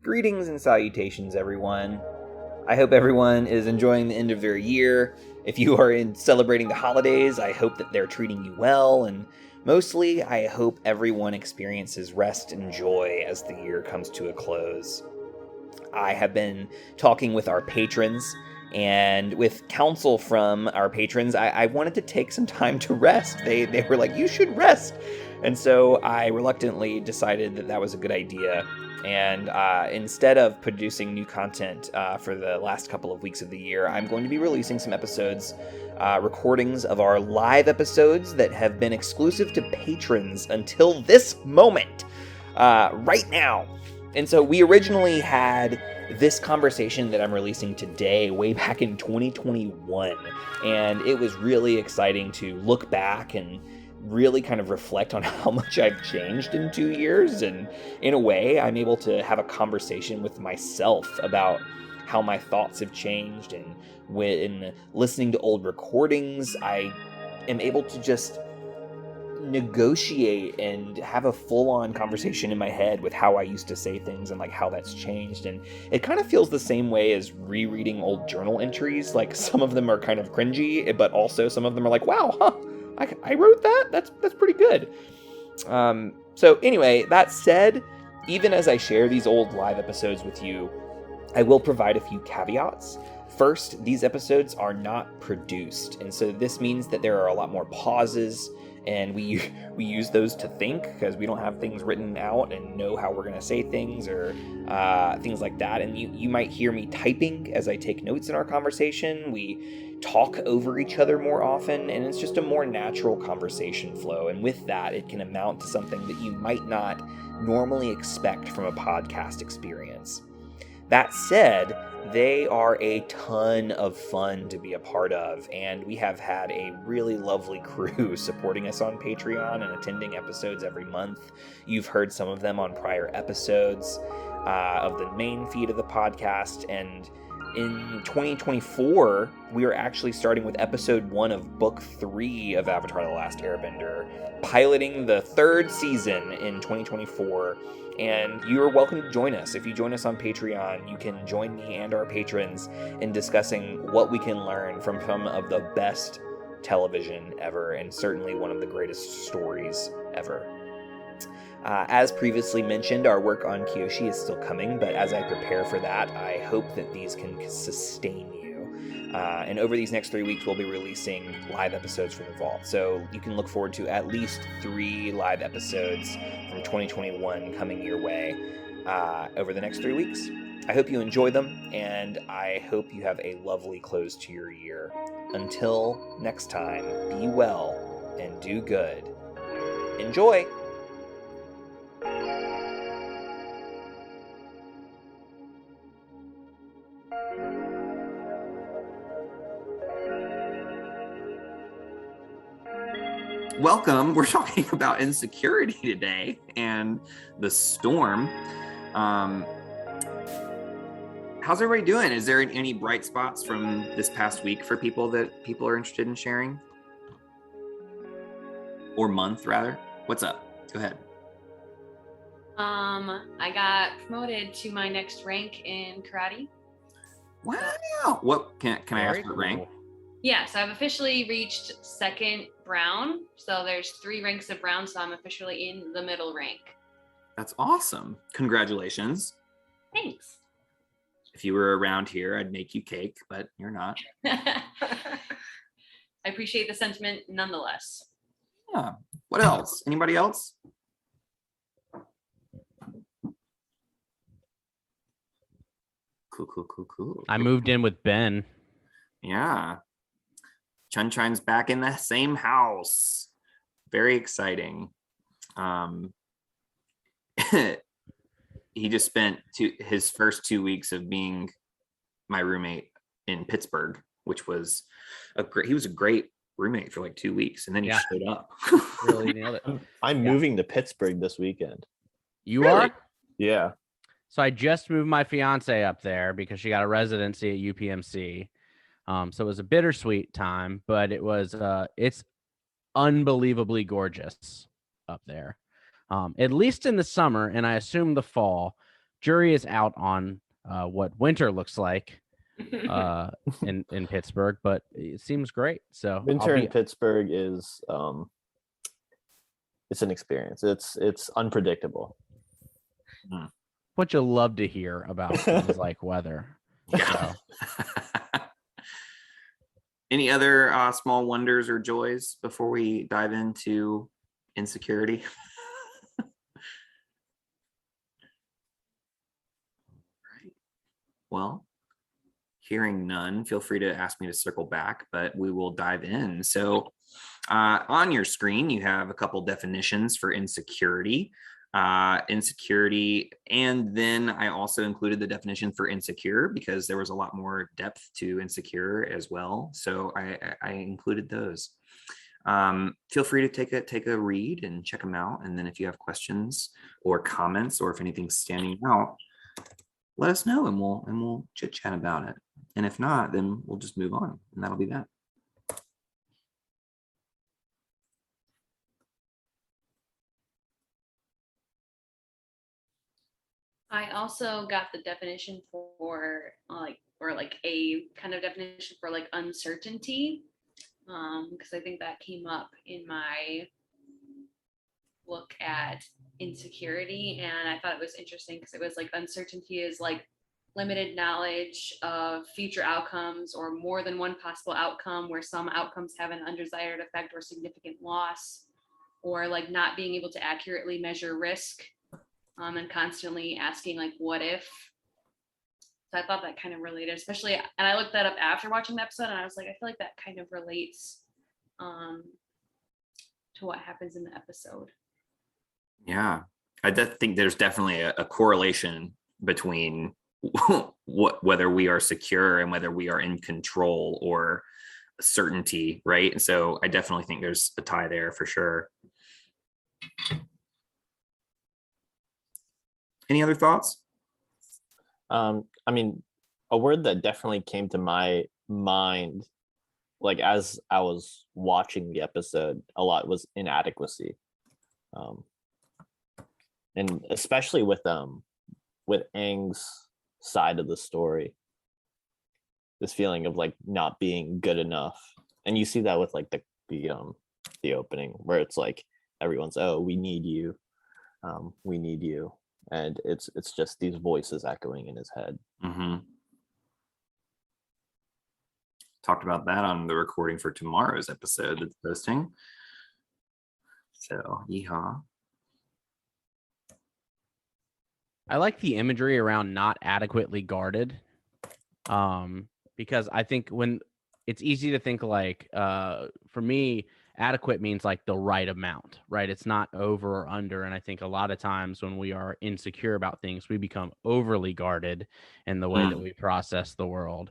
Greetings and salutations, everyone. I hope everyone is enjoying the end of their year. If you are celebrating the holidays, I hope that they're treating you well, and mostly, I hope everyone experiences rest and joy as the year comes to a close. I have been talking with our patrons, and with counsel from our patrons, I wanted to take some time to rest. They were like, you should rest. And so I reluctantly decided that was a good idea. And instead of producing new content for the last couple of weeks of the year, I'm going to be releasing some episodes, recordings of our live episodes that have been exclusive to patrons until this moment, right now. And so we originally had this conversation that I'm releasing today way back in 2021. And it was really exciting to look back and really kind of reflect on how much I've changed in 2 years. And in a way, I'm able to have a conversation with myself about how my thoughts have changed. And when listening to old recordings, I am able to just negotiate and have a full-on conversation in my head with how I used to say things and like how that's changed. And it kind of feels the same way as rereading old journal entries. Like some of them are kind of cringy, but also some of them are like, wow, huh, I wrote that? That's pretty good. So anyway, that said, even as I share these old live episodes with you, I will provide a few caveats. First, these episodes are not produced, and so this means that there are a lot more pauses, and we use those to think because we don't have things written out and know how we're going to say things or things like that. And you might hear me typing as I take notes in our conversation. We talk over each other more often, and it's just a more natural conversation flow. And with that, it can amount to something that you might not normally expect from a podcast experience. That said, they are a ton of fun to be a part of, and we have had a really lovely crew supporting us on Patreon and attending episodes every month. You've heard some of them on prior episodes of the main feed of the podcast, and in 2024, we are actually starting with episode 1 of book 3 of Avatar: The Last Airbender, piloting the 3rd season in 2024. And you are welcome to join us. If you join us on Patreon, you can join me and our patrons in discussing what we can learn from some of the best television ever, and certainly one of the greatest stories ever. As previously mentioned, our work on Kyoshi is still coming, but as I prepare for that, I hope that these can sustain you. And over these next 3 weeks, we'll be releasing live episodes from the vault. So you can look forward to at least 3 live episodes from 2021 coming your way over the next 3 weeks. I hope you enjoy them, and I hope you have a lovely close to your year. Until next time, be well and do good. Enjoy! Welcome. We're talking about insecurity today and the storm. How's everybody doing? Is there any bright spots from this past week for people that people are interested in sharing? Or month, rather? What's up? Go ahead. I got promoted to my next rank in karate. Wow. What can I ask what rank? Yeah, so I've officially reached 2nd brown. So there's 3 ranks of brown, so I'm officially in the middle rank. That's awesome. Congratulations. Thanks. If you were around here, I'd make you cake, but you're not. I appreciate the sentiment nonetheless. Yeah. What else? Anybody else? Cool. I moved in with Ben. Yeah. Chun-Chun's back in the same house. Very exciting. He just spent his first 2 weeks of being my roommate in Pittsburgh, which was he was a great roommate for like 2 weeks, and then he showed up. Really nailed it. I'm moving to Pittsburgh this weekend. You are? Yeah. So I just moved my fiance up there because she got a residency at UPMC. So it was a bittersweet time, but it was it's unbelievably gorgeous up there. At least in the summer, and I assume the fall. jury is out on what winter looks like in Pittsburgh, but it seems great. So Winter in Pittsburgh is it's an experience. It's unpredictable. what you love to hear about things like weather. Yeah. Any other small wonders or joys before we dive into insecurity? Right. Well, hearing none, feel free to ask me to circle back, but we will dive in. So on your screen, you have a couple definitions for insecurity. Insecurity, and then I also included the definition for insecure because there was a lot more depth to insecure as well. So I included those. Feel free to take a read and check them out. And then if you have questions or comments, or if anything's standing out, let us know and we'll chit chat about it. And if not, then we'll just move on, and that'll be that. I also got the definition for a kind of definition for like uncertainty, because I think that came up in my look at insecurity, and I thought it was interesting because it was like uncertainty is like limited knowledge of future outcomes or more than one possible outcome, where some outcomes have an undesired effect or significant loss, or like not being able to accurately measure risk, and constantly asking like, what if? So I thought that kind of related, especially, and I looked that up after watching the episode, and I was like, I feel like that kind of relates to what happens in the episode. Yeah, I think there's definitely a correlation between whether we are secure and whether we are in control or certainty, right? And so I definitely think there's a tie there for sure. Any other thoughts? I mean, a word that definitely came to my mind, like as I was watching the episode, a lot was inadequacy, and especially with Aang's side of the story, this feeling of like not being good enough, and you see that with like the opening where it's like everyone's, oh, we need you, and it's just these voices echoing in his head. Mm-hmm. Talked about that on the recording for tomorrow's episode that's posting. So, yeehaw. I like the imagery around not adequately guarded, because I think when it's easy to think like, for me, adequate means like the right amount, right? It's not over or under. And I think a lot of times when we are insecure about things, we become overly guarded in the way that we process the world,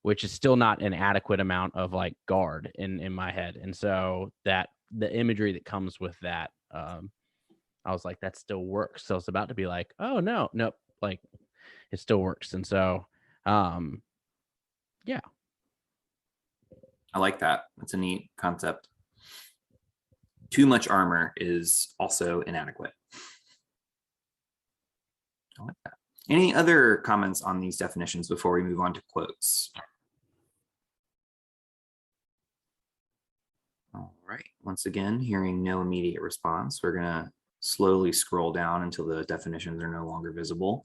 which is still not an adequate amount of like guard in my head. And so that the imagery that comes with that, I was like, that still works. So it's about to be like, oh no, nope, like it still works. And so, yeah. I like that. That's a neat concept. Too much armor is also inadequate. I like that. Any other comments on these definitions before we move on to quotes? All right. Once again, hearing no immediate response, we're going to slowly scroll down until the definitions are no longer visible.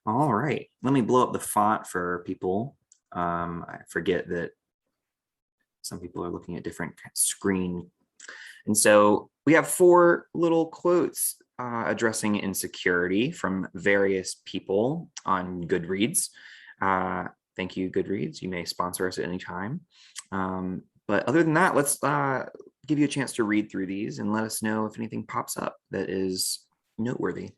All right. Let me blow up the font for people. I forget that some people are looking at different screen. And so we have 4 little quotes addressing insecurity from various people on Goodreads. Thank you, Goodreads. You may sponsor us at any time. But other than that, let's give you a chance to read through these and let us know if anything pops up that is noteworthy.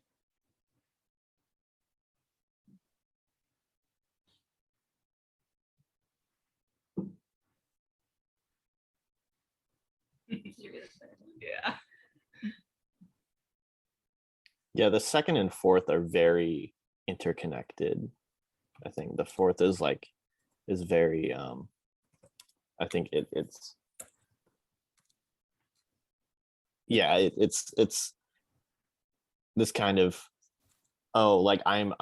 Yeah. Yeah, the second and fourth are very interconnected. I think the fourth is very I think it's yeah, it's this kind of oh, like I'm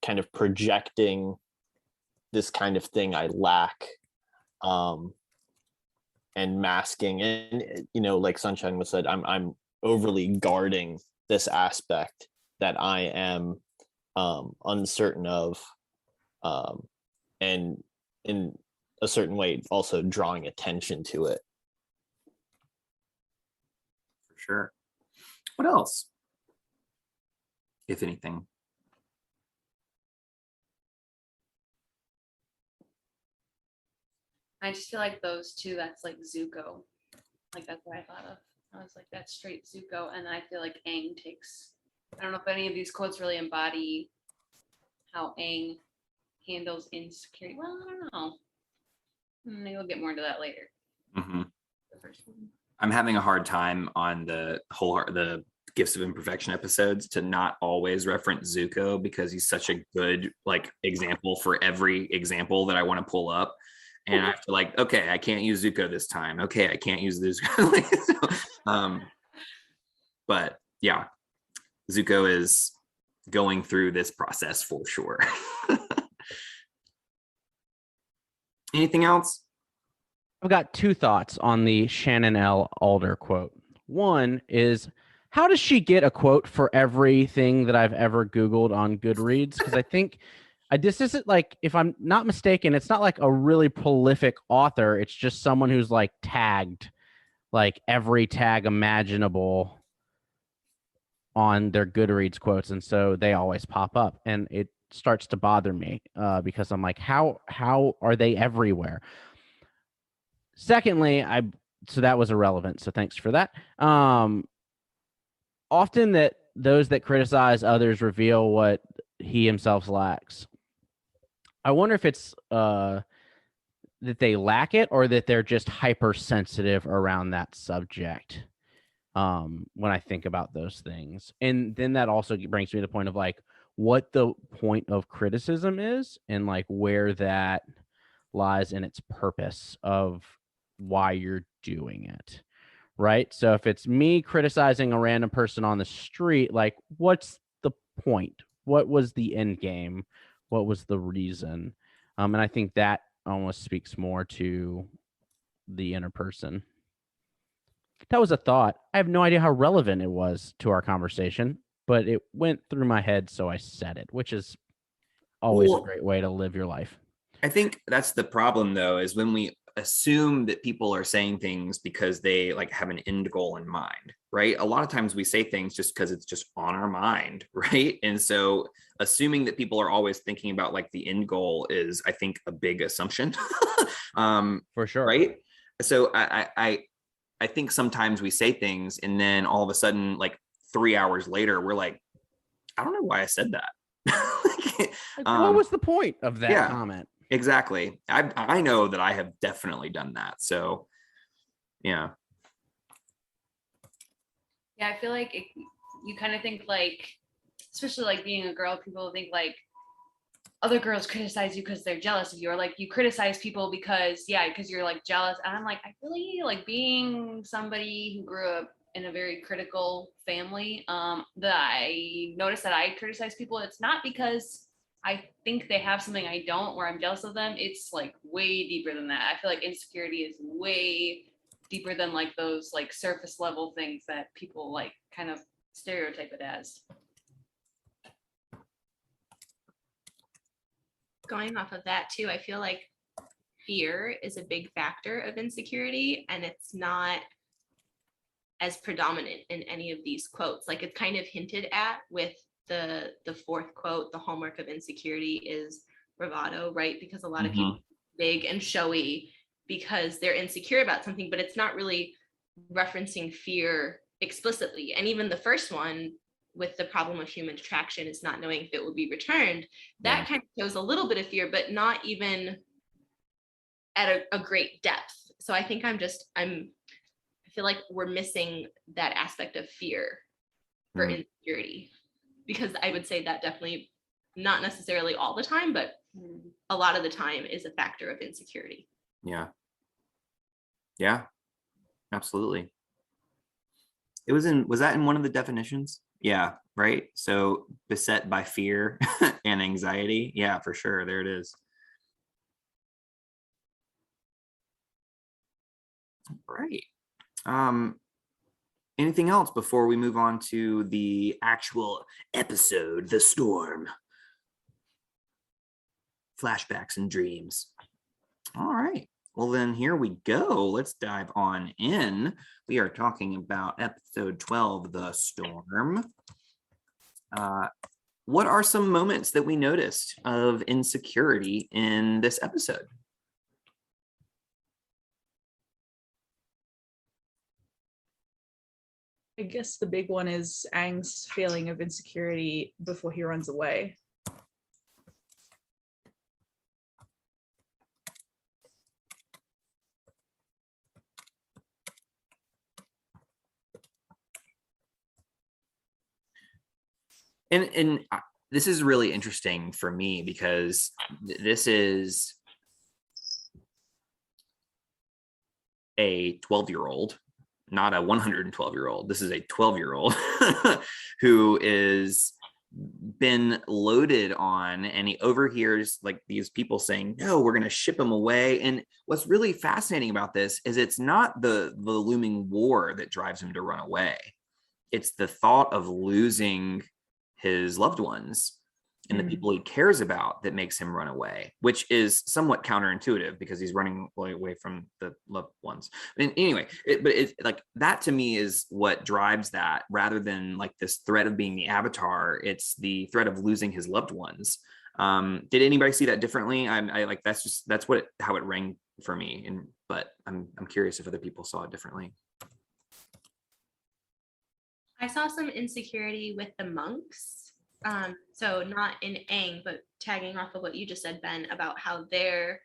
kind of projecting this kind of thing I lack, and masking, and like Sunshine was said, I'm overly guarding this aspect that I am uncertain of, and in a certain way also drawing attention to it. For sure. What else, if anything? I just feel like those two, that's like Zuko. Like that's what I thought of. I was like, that's straight Zuko. And I feel like Aang takes, I don't know if any of these quotes really embody how Aang handles insecurity. Well, I don't know. Maybe we'll get more into that later. Mm-hmm. The first one. I'm having a hard time on the Gifts of Imperfection episodes to not always reference Zuko, because he's such a good like example for every example that I want to pull up. And I have to like, okay, I can't use Zuko this time. Okay, I can't use this. But yeah, Zuko is going through this process for sure. Anything else? I've got two thoughts on the Shannon L. Alder quote. One is, how does she get a quote for everything that I've ever Googled on Goodreads? Because I think this isn't like, if I'm not mistaken, it's not like a really prolific author. It's just someone who's like tagged like every tag imaginable on their Goodreads quotes. And so they always pop up, and it starts to bother me because I'm like, how are they everywhere? Secondly, so that was irrelevant. So thanks for that. Often that those that criticize others reveal what he himself lacks. I wonder if it's that they lack it, or that they're just hypersensitive around that subject when I think about those things. And then that also brings me to the point of like what the point of criticism is, and like where that lies in its purpose of why you're doing it. Right. So if it's me criticizing a random person on the street, like what's the point? What was the end game? What was the reason? And I think that almost speaks more to the inner person. That was a thought. I have no idea how relevant it was to our conversation, but it went through my head, so I said it, which is always a great way to live your life. I think that's the problem, though, is when we assume that people are saying things because they like have an end goal in mind, right? A lot of times we say things just because it's just on our mind, right? And so assuming that people are always thinking about like the end goal is, I think, a big assumption. For sure. Right. So I think sometimes we say things and then all of a sudden, like 3 hours later, we're like, I don't know why I said that. What was the point of that comment? Exactly. I know that I have definitely done that. So, yeah. Yeah, I feel like you kind of think like, especially like being a girl, people think like other girls criticize you because they're jealous of you, or like you criticize people because you're like jealous. And I'm like, I really like being somebody who grew up in a very critical family, that I noticed that I criticize people. It's not because I think they have something I don't, or I'm jealous of them. It's like way deeper than that. I feel like insecurity is way deeper than like those like surface level things that people like kind of stereotype it as. Going off of that too, I feel like fear is a big factor of insecurity, and it's not as predominant in any of these quotes. Like it's kind of hinted at with the fourth quote, the hallmark of insecurity is bravado, right? Because a lot of people are big and showy because they're insecure about something, but it's not really referencing fear explicitly. And even the first one with the problem of human attraction is not knowing if it will be returned, that kind of shows a little bit of fear, but not even at a great depth. So I think I feel like we're missing that aspect of fear for insecurity, because I would say that definitely, not necessarily all the time, but a lot of the time is a factor of insecurity. Yeah. Yeah, absolutely. Was that in one of the definitions? Yeah, right. So beset by fear and anxiety. Yeah, for sure. There it is. Right. Um, anything else before we move on to the actual episode, The Storm? Flashbacks and dreams. All right. Well, then here we go. Let's dive on in. We are talking about episode 12, The Storm. What are some moments that we noticed of insecurity in this episode? I guess the big one is Aang's feeling of insecurity before he runs away. And this is really interesting for me because this is a 12-year-old, not a 112-year-old. This is a 12-year-old who is been loaded on, and he overhears like these people saying, no, we're going to ship him away. And what's really fascinating about this is it's not the looming war that drives him to run away. It's the thought of losing his loved ones and the people he cares about that makes him run away, which is somewhat counterintuitive because he's running away from the loved ones. And anyway, but it's like that to me is what drives that, rather than like this threat of being the avatar. It's the threat of losing his loved ones. Did anybody see that differently? I like that's how it rang for me. But I'm curious if other people saw it differently. I saw some insecurity with the monks. So not in Aang, but tagging off of what you just said, Ben, about how they're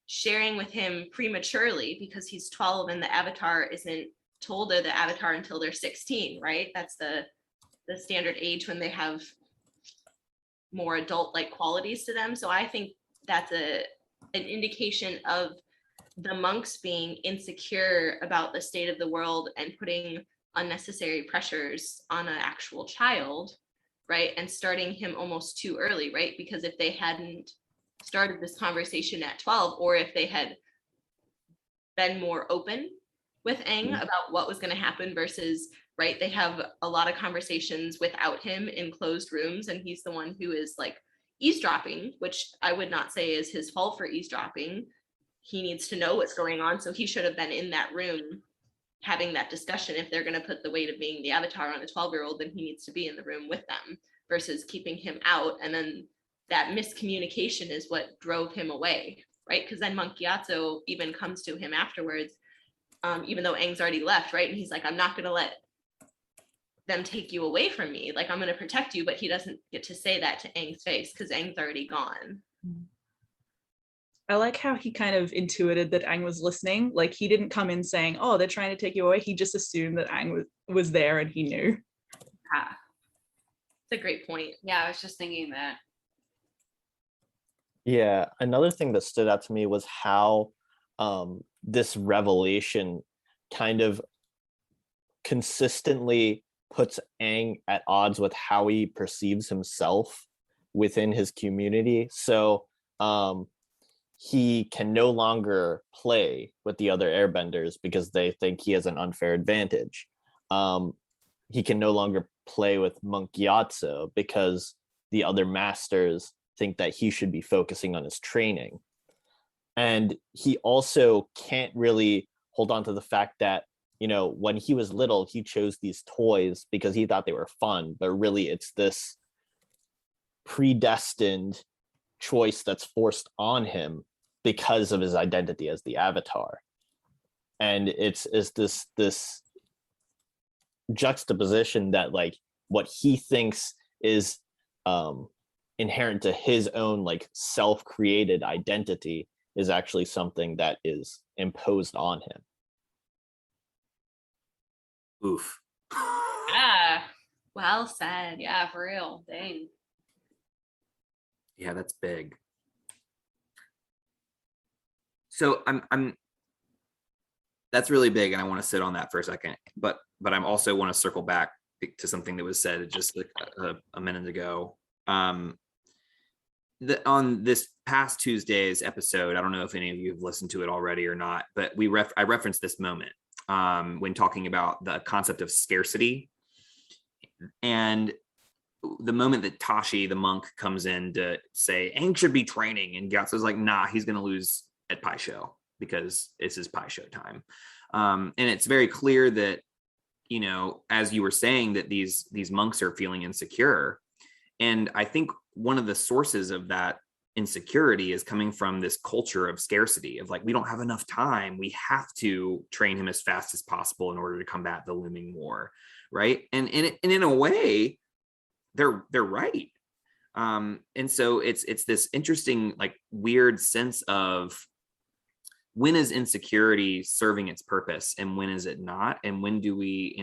sharing with him prematurely because he's 12 and the avatar isn't told they're the avatar until they're 16, right? That's the standard age when they have more adult-like qualities to them. So I think that's an indication of the monks being insecure about the state of the world and putting unnecessary pressures on an actual child, right? And starting him almost too early, right? Because if they hadn't started this conversation at 12, or if they had been more open with Aang about what was going to happen versus, right, they have a lot of conversations without him in closed rooms, and he's the one who is like eavesdropping, which I would not say is his fault for eavesdropping. He needs to know what's going on, so he should have been in that room having that discussion. If they're going to put the weight of being the avatar on a 12-year-old, then he needs to be in the room with them versus keeping him out. And then that miscommunication is what drove him away, right? Because then Monk Gyatso even comes to him afterwards, even though Aang's already left, right? And he's like, I'm not going to let them take you away from me. Like, I'm going to protect you. But he doesn't get to say that to Aang's face because Aang's already gone. I like how he kind of intuited that Aang was listening. Like, he didn't come in saying, oh, they're trying to take you away. He just assumed that Aang was there and he knew. Ah, it's a great point. Yeah, I was just thinking that. Yeah, another thing that stood out to me was how this revelation kind of consistently puts Aang at odds with how he perceives himself within his community. So he can no longer play with the other airbenders because they think he has an unfair advantage. He can no longer play with Monk Gyatso because the other masters think that he should be focusing on his training. And he also can't really hold on to the fact that, you know, when he was little, he chose these toys because he thought they were fun, but really it's this predestined choice that's forced on him because of his identity as the avatar. And it's this juxtaposition that like what he thinks is inherent to his own like self-created identity is actually something that is imposed on him. Oof. Yeah, Well said. yeah, for real. Dang. Yeah, that's big. So I'm that's really big, and I want to sit on that for a second. But I also want to circle back to something that was said just a minute ago. On this past Tuesday's episode, I don't know if any of you have listened to it already or not, but I referenced this moment when talking about the concept of scarcity, and the moment that Tashi, the monk, comes in to say Aang should be training, and Gyatso's like, nah, he's going to lose at Pai Sho because it's his Pai Sho time. And it's very clear that, you know, as you were saying, that these monks are feeling insecure. And I think one of the sources of that insecurity is coming from this culture of scarcity, of like, we don't have enough time. We have to train him as fast as possible in order to combat the looming war. Right. And in a way, they're right. And so it's this interesting, like, weird sense of, when is insecurity serving its purpose and when is it not? And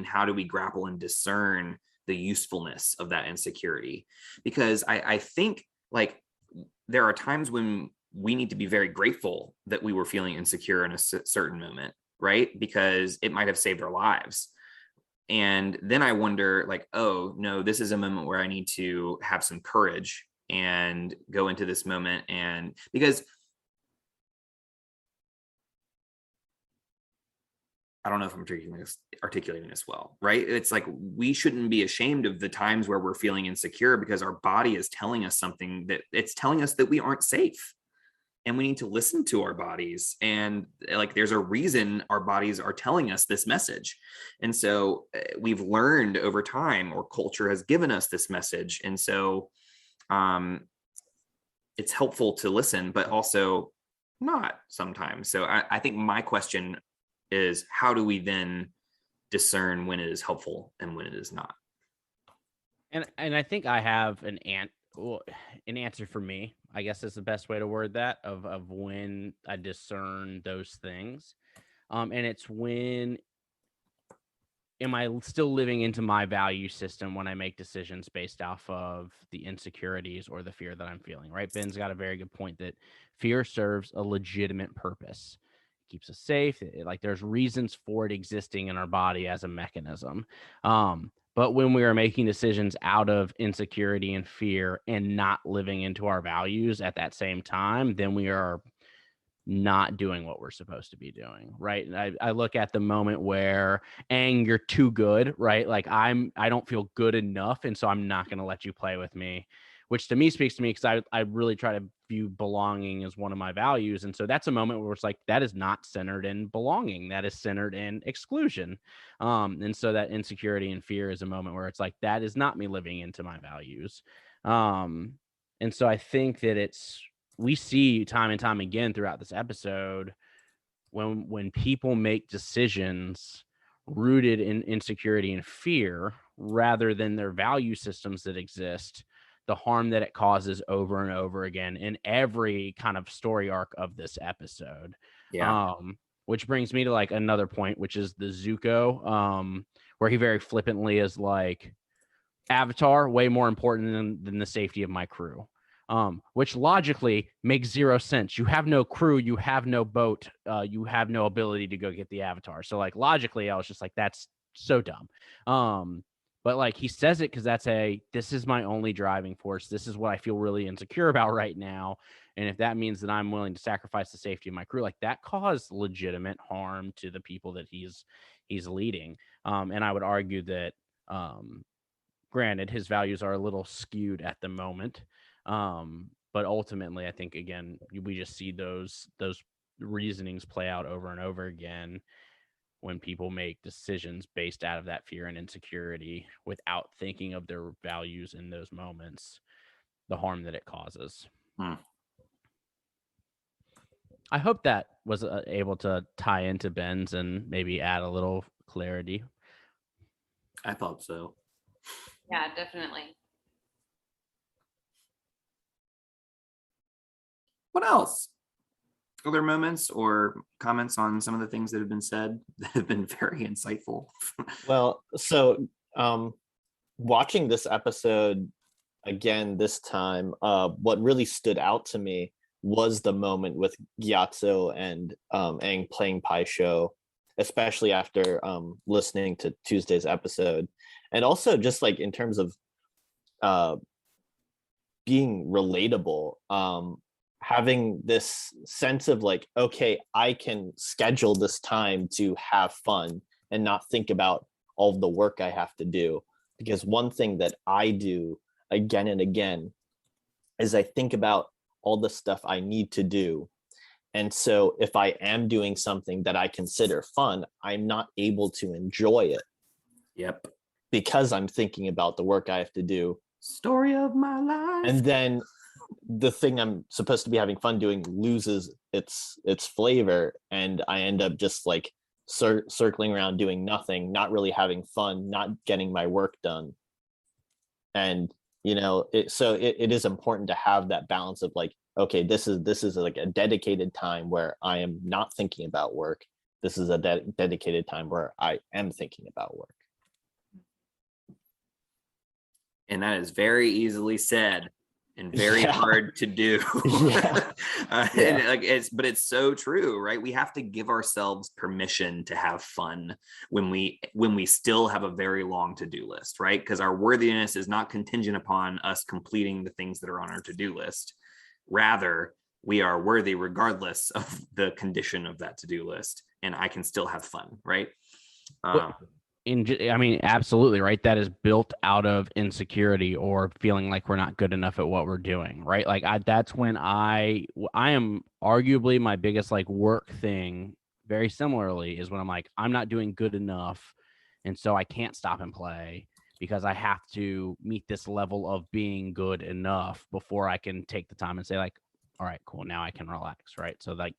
how do we grapple and discern the usefulness of that insecurity? Because I think, like, there are times when we need to be very grateful that we were feeling insecure in a certain moment, right? Because it might have saved our lives. And then I wonder, like, oh no, this is a moment where I need to have some courage and go into this moment. And because I don't know if I'm articulating this well, right? It's like, we shouldn't be ashamed of the times where we're feeling insecure, because our body is telling us something, that it's telling us that we aren't safe. And we need to listen to our bodies. And like, there's a reason our bodies are telling us this message. And so we've learned over time, or culture has given us this message. And so it's helpful to listen, but also not sometimes. So I think my question is, how do we then discern when it is helpful and when it is not? And I think I have an answer for me, I guess is the best way to word that, of when I discern those things. And it's when, am I still living into my value system when I make decisions based off of the insecurities or the fear that I'm feeling, right? Ben's got a very good point that fear serves a legitimate purpose. It keeps us safe. Like, there's reasons for it existing in our body as a mechanism. But when we are making decisions out of insecurity and fear and not living into our values at that same time, then we are not doing what we're supposed to be doing, right? And I look at the moment where, Aang, you're too good, right? Like, I don't feel good enough, and so I'm not going to let you play with me, which to me speaks to me, because I really try to view belonging as one of my values. And so that's a moment where it's like, that is not centered in belonging. That is centered in exclusion. And so that insecurity and fear is a moment where it's like, that is not me living into my values. And so I think that we see time and time again throughout this episode, when people make decisions rooted in insecurity and fear rather than their value systems that exist, the harm that it causes over and over again in every kind of story arc of this episode. Yeah. Which brings me to, like, another point, which is the Zuko, where he very flippantly is like, Avatar way more important than the safety of my crew. Which logically makes zero sense. You have no crew, you have no boat, you have no ability to go get the Avatar. So, like, logically, I was just like, that's so dumb. But like, he says it because this is my only driving force. This is what I feel really insecure about right now. And if that means that I'm willing to sacrifice the safety of my crew, like, that caused legitimate harm to the people that he's leading. And I would argue that, granted, his values are a little skewed at the moment. But ultimately, I think, again, we just see those reasonings play out over and over again when people make decisions based out of that fear and insecurity without thinking of their values in those moments, the harm that it causes. I hope that was able to tie into Ben's and maybe add a little clarity. I thought so. Yeah, definitely. What else? Other moments or comments on some of the things that have been said that have been very insightful? Well, so watching this episode again this time, what really stood out to me was the moment with Gyatso and Aang playing Pai Sho, especially after listening to Tuesday's episode. And also just like in terms of being relatable, having this sense of like, okay, I can schedule this time to have fun and not think about all of the work I have to do. Because one thing that I do again and again is I think about all the stuff I need to do. And so if I am doing something that I consider fun, I'm not able to enjoy it. Yep. Because I'm thinking about the work I have to do. Story of my life. And then the thing I'm supposed to be having fun doing loses its flavor, and I end up just like circling around doing nothing, not really having fun, not getting my work done. And it is important to have that balance of like, okay, this is like a dedicated time where I am not thinking about work. This is a dedicated time where I am thinking about work. And that is very easily said and very hard to do. And it's so true, right? We have to give ourselves permission to have fun when we still have a very long to-do list, right? Because our worthiness is not contingent upon us completing the things that are on our to-do list. Rather, we are worthy regardless of the condition of that to-do list, and I can still have fun, right? Absolutely, right? That is built out of insecurity or feeling like we're not good enough at what we're doing, right? Like that's when I am arguably my biggest like work thing. Very similarly is when I'm like, I'm not doing good enough, and so I can't stop and play because I have to meet this level of being good enough before I can take the time and say like, all right, cool, now I can relax, right? So like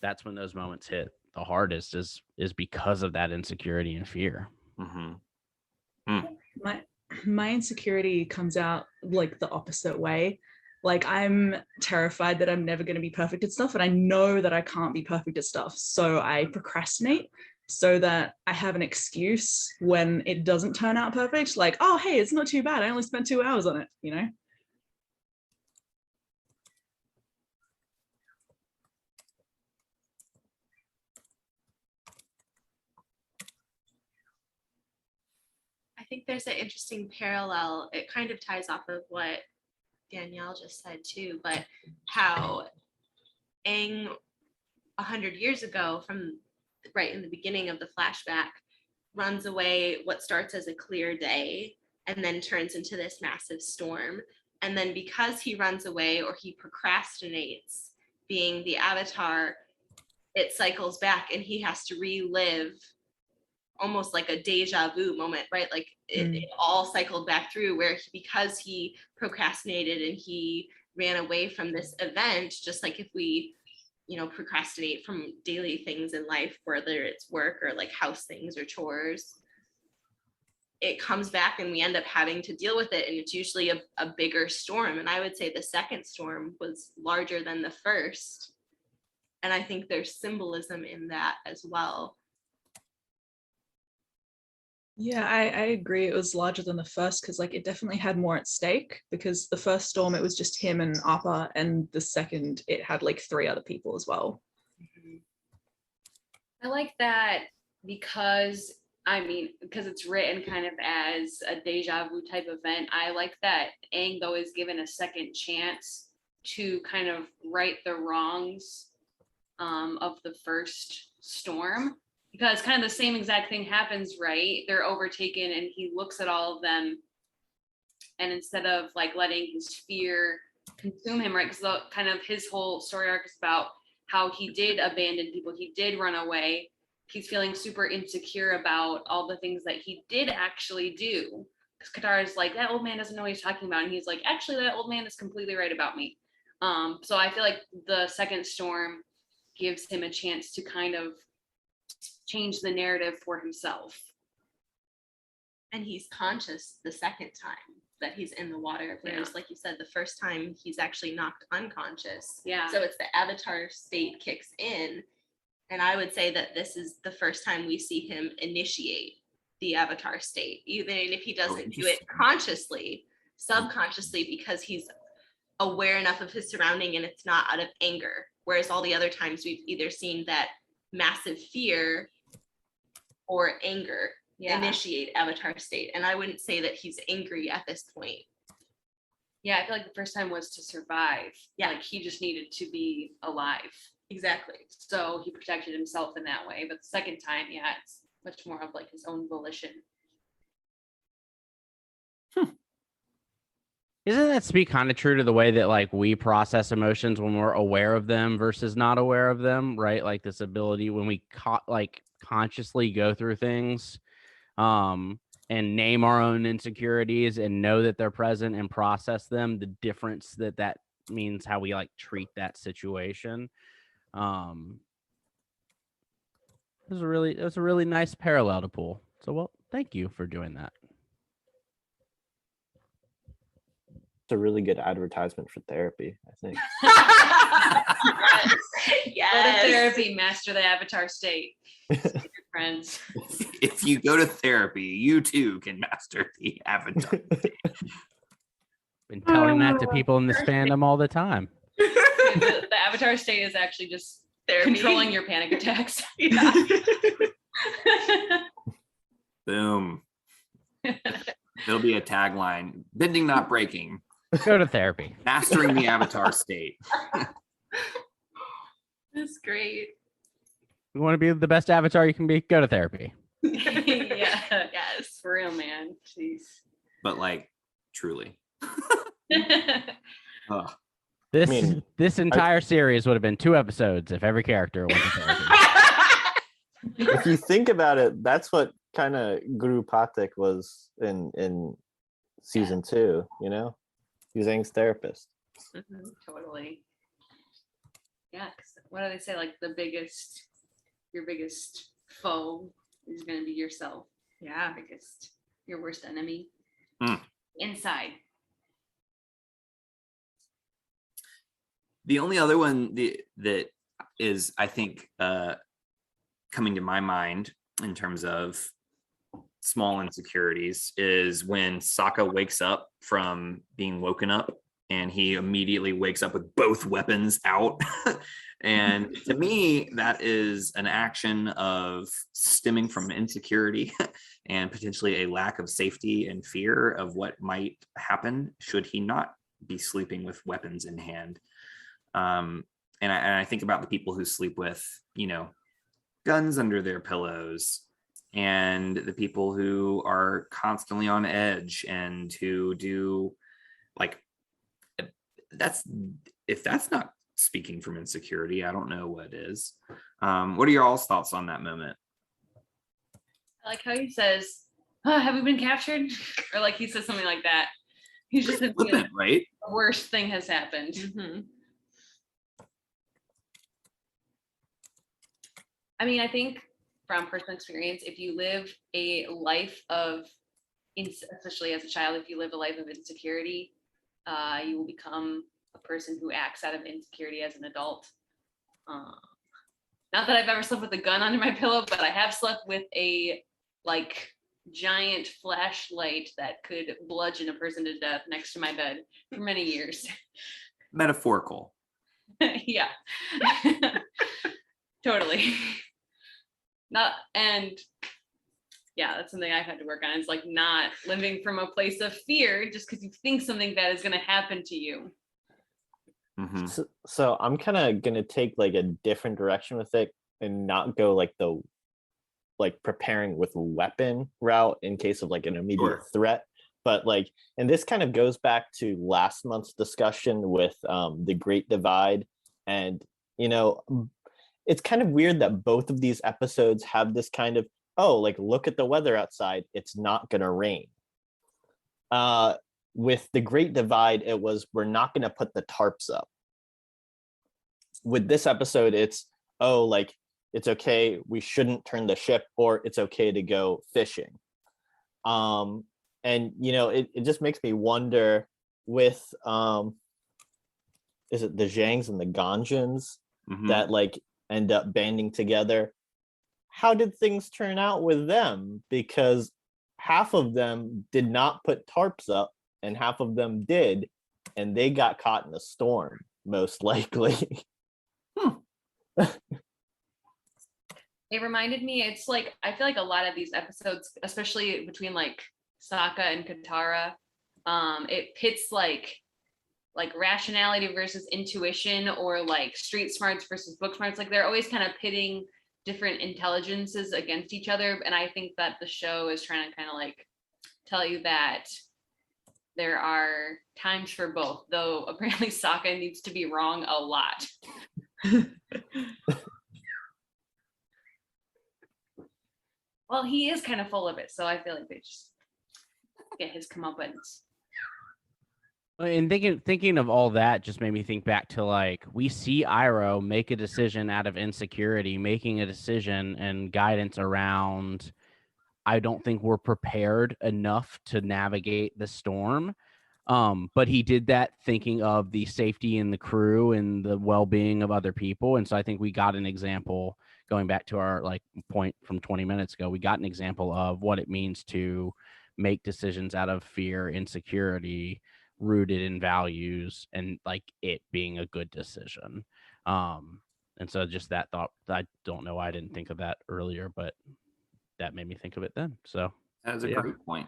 that's when those moments hit the hardest is because of that insecurity and fear. Mm-hmm. My insecurity comes out like the opposite way. Like I'm terrified that I'm never going to be perfect at stuff, and I know that I can't be perfect at stuff, so I procrastinate so that I have an excuse when it doesn't turn out perfect, like, oh hey, it's not too bad, I only spent 2 hours on it, I think there's an interesting parallel. It kind of ties off of what Danielle just said too, but how Aang 100 years ago, from right in the beginning of the flashback, runs away what starts as a clear day and then turns into this massive storm. And then because he runs away or he procrastinates being the avatar, it cycles back and he has to relive almost like a deja vu moment, right? Like it all cycled back through where because he procrastinated and he ran away from this event, just like if we, procrastinate from daily things in life, whether it's work or like house things or chores, it comes back and we end up having to deal with it. And it's usually a bigger storm. And I would say the second storm was larger than the first. And I think there's symbolism in that as well. Yeah, I agree. It was larger than the first because like it definitely had more at stake, because the first storm, it was just him and Appa, and the second it had like 3 other people as well. I like that because it's written kind of as a deja vu type event. I like that Aang though is given a second chance to kind of right the wrongs of the first storm, because kind of the same exact thing happens, right? They're overtaken and he looks at all of them, and instead of like letting his fear consume him, right? Because kind of his whole story arc is about how he did abandon people, he did run away. He's feeling super insecure about all the things that he did actually do. Because Katara's like, that old man doesn't know what he's talking about. And he's like, actually, that old man is completely right about me. So I feel like the second storm gives him a chance to kind of change the narrative for himself. And he's conscious the second time that he's in the water, whereas like you said, the first time he's actually knocked unconscious. Yeah. So it's the avatar state kicks in. And I would say that this is the first time we see him initiate the avatar state, even if he doesn't do it consciously, subconsciously, because he's aware enough of his surrounding and it's not out of anger. Whereas all the other times we've either seen that massive fear or anger initiate avatar state. And I wouldn't say that he's angry at this point. Yeah, I feel like the first time was to survive. Yeah. Like he just needed to be alive. Exactly. So he protected himself in that way. But the second time, yeah, it's much more of like his own volition. Isn't that speak kind of true to the way that like we process emotions when we're aware of them versus not aware of them, right? Like this ability when we consciously go through things and name our own insecurities and know that they're present and process them, the difference that means how we like treat that situation. It was a really nice parallel to pull. So well, thank you for doing that. It's a really good advertisement for therapy, I think. Go to therapy, master the avatar state. Your friends. If you go to therapy, you too can master the avatar. Been telling that to people in this fandom all the time. The avatar state is actually just Therapy. controlling your panic attacks. Yeah. Boom. There'll be a tagline: bending, not breaking. Go to therapy. Mastering the avatar state. That's great. You want to be the best avatar you can be? Go to therapy. Yeah. Yes. For real, man. Jeez. But like, truly. Ugh. This entire series would have been 2 episodes if every character went to therapy. If you think about it, that's what kind of Guru Pathak was in season 2, you know? He was Aang's therapist. Totally. Yeah. 'Cause what do they say? Like your biggest foe is going to be yourself. Yeah. Your worst enemy. Mm. Inside. The only other one that is, I think, coming to my mind in terms of small insecurities is when Sokka wakes up from being woken up and he immediately wakes up with both weapons out. And to me, that is an action of stemming from insecurity and potentially a lack of safety and fear of what might happen should he not be sleeping with weapons in hand. And I think about the people who sleep with, guns under their pillows, and the people who are constantly on edge and who do if that's not speaking from insecurity, I don't know what is. What are your all's thoughts on that moment? I like how he says, "Oh, have we been captured?" Or like he says something like that. He's just Flippant, right? the worst thing has happened. Mm-hmm. I mean, I think from personal experience, if you live a life of, especially as a child, if you live a life of insecurity, you will become a person who acts out of insecurity as an adult. Not that I've ever slept with a gun under my pillow, but I have slept with a giant flashlight that could bludgeon a person to death next to my bed for many years. Metaphorical. Yeah. Totally. That's something I've had to work on. It's like not living from a place of fear just because you think something bad is going to happen to you. Mm-hmm. So I'm kind of going to take like a different direction with it and not go like the preparing with weapon route in case of like an immediate threat. But and this kind of goes back to last month's discussion with the Great Divide. And, it's kind of weird that both of these episodes have this kind of, look at the weather outside, it's not going to rain. With the Great Divide, it was, we're not going to put the tarps up. With this episode, it's, it's okay, we shouldn't turn the ship, or it's okay to go fishing. And, it just makes me wonder with, is it the Zhangs and the Ganjins that end up banding together? How did things turn out with them? Because half of them did not put tarps up and half of them did, and they got caught in a storm, most likely. It reminded me, it's like, I feel like a lot of these episodes, especially between like Sokka and Katara, it pits like rationality versus intuition, or like street smarts versus book smarts. Like they're always kind of pitting different intelligences against each other. And I think that the show is trying to kind of like tell you that there are times for both, though apparently Sokka needs to be wrong a lot. Well, he is kind of full of it, so I feel like they just get his comeuppance. And thinking of all that just made me think back to, like, we see Iroh make a decision out of insecurity, making a decision and guidance around, I don't think we're prepared enough to navigate the storm. But he did that thinking of the safety in the crew and the well-being of other people. And so I think we got an example, going back to our like point from 20 minutes ago, we got an example of what it means to make decisions out of fear, insecurity, rooted in values, and like it being a good decision. And so just that thought, I don't know why I didn't think of that earlier, but that made me think of it then. So That is a yeah. great point.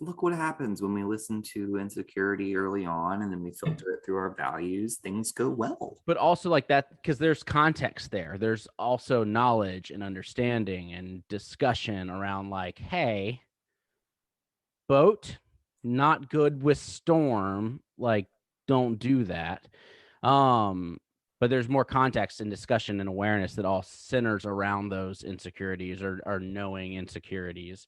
Look what happens when we listen to insecurity early on and then we filter it through our values. Things go well. But also like that, because there's context there. There's also knowledge and understanding and discussion around like, hey, boat, not good with storm. Like, don't do that. But there's more context and discussion and awareness that all centers around those insecurities or knowing insecurities.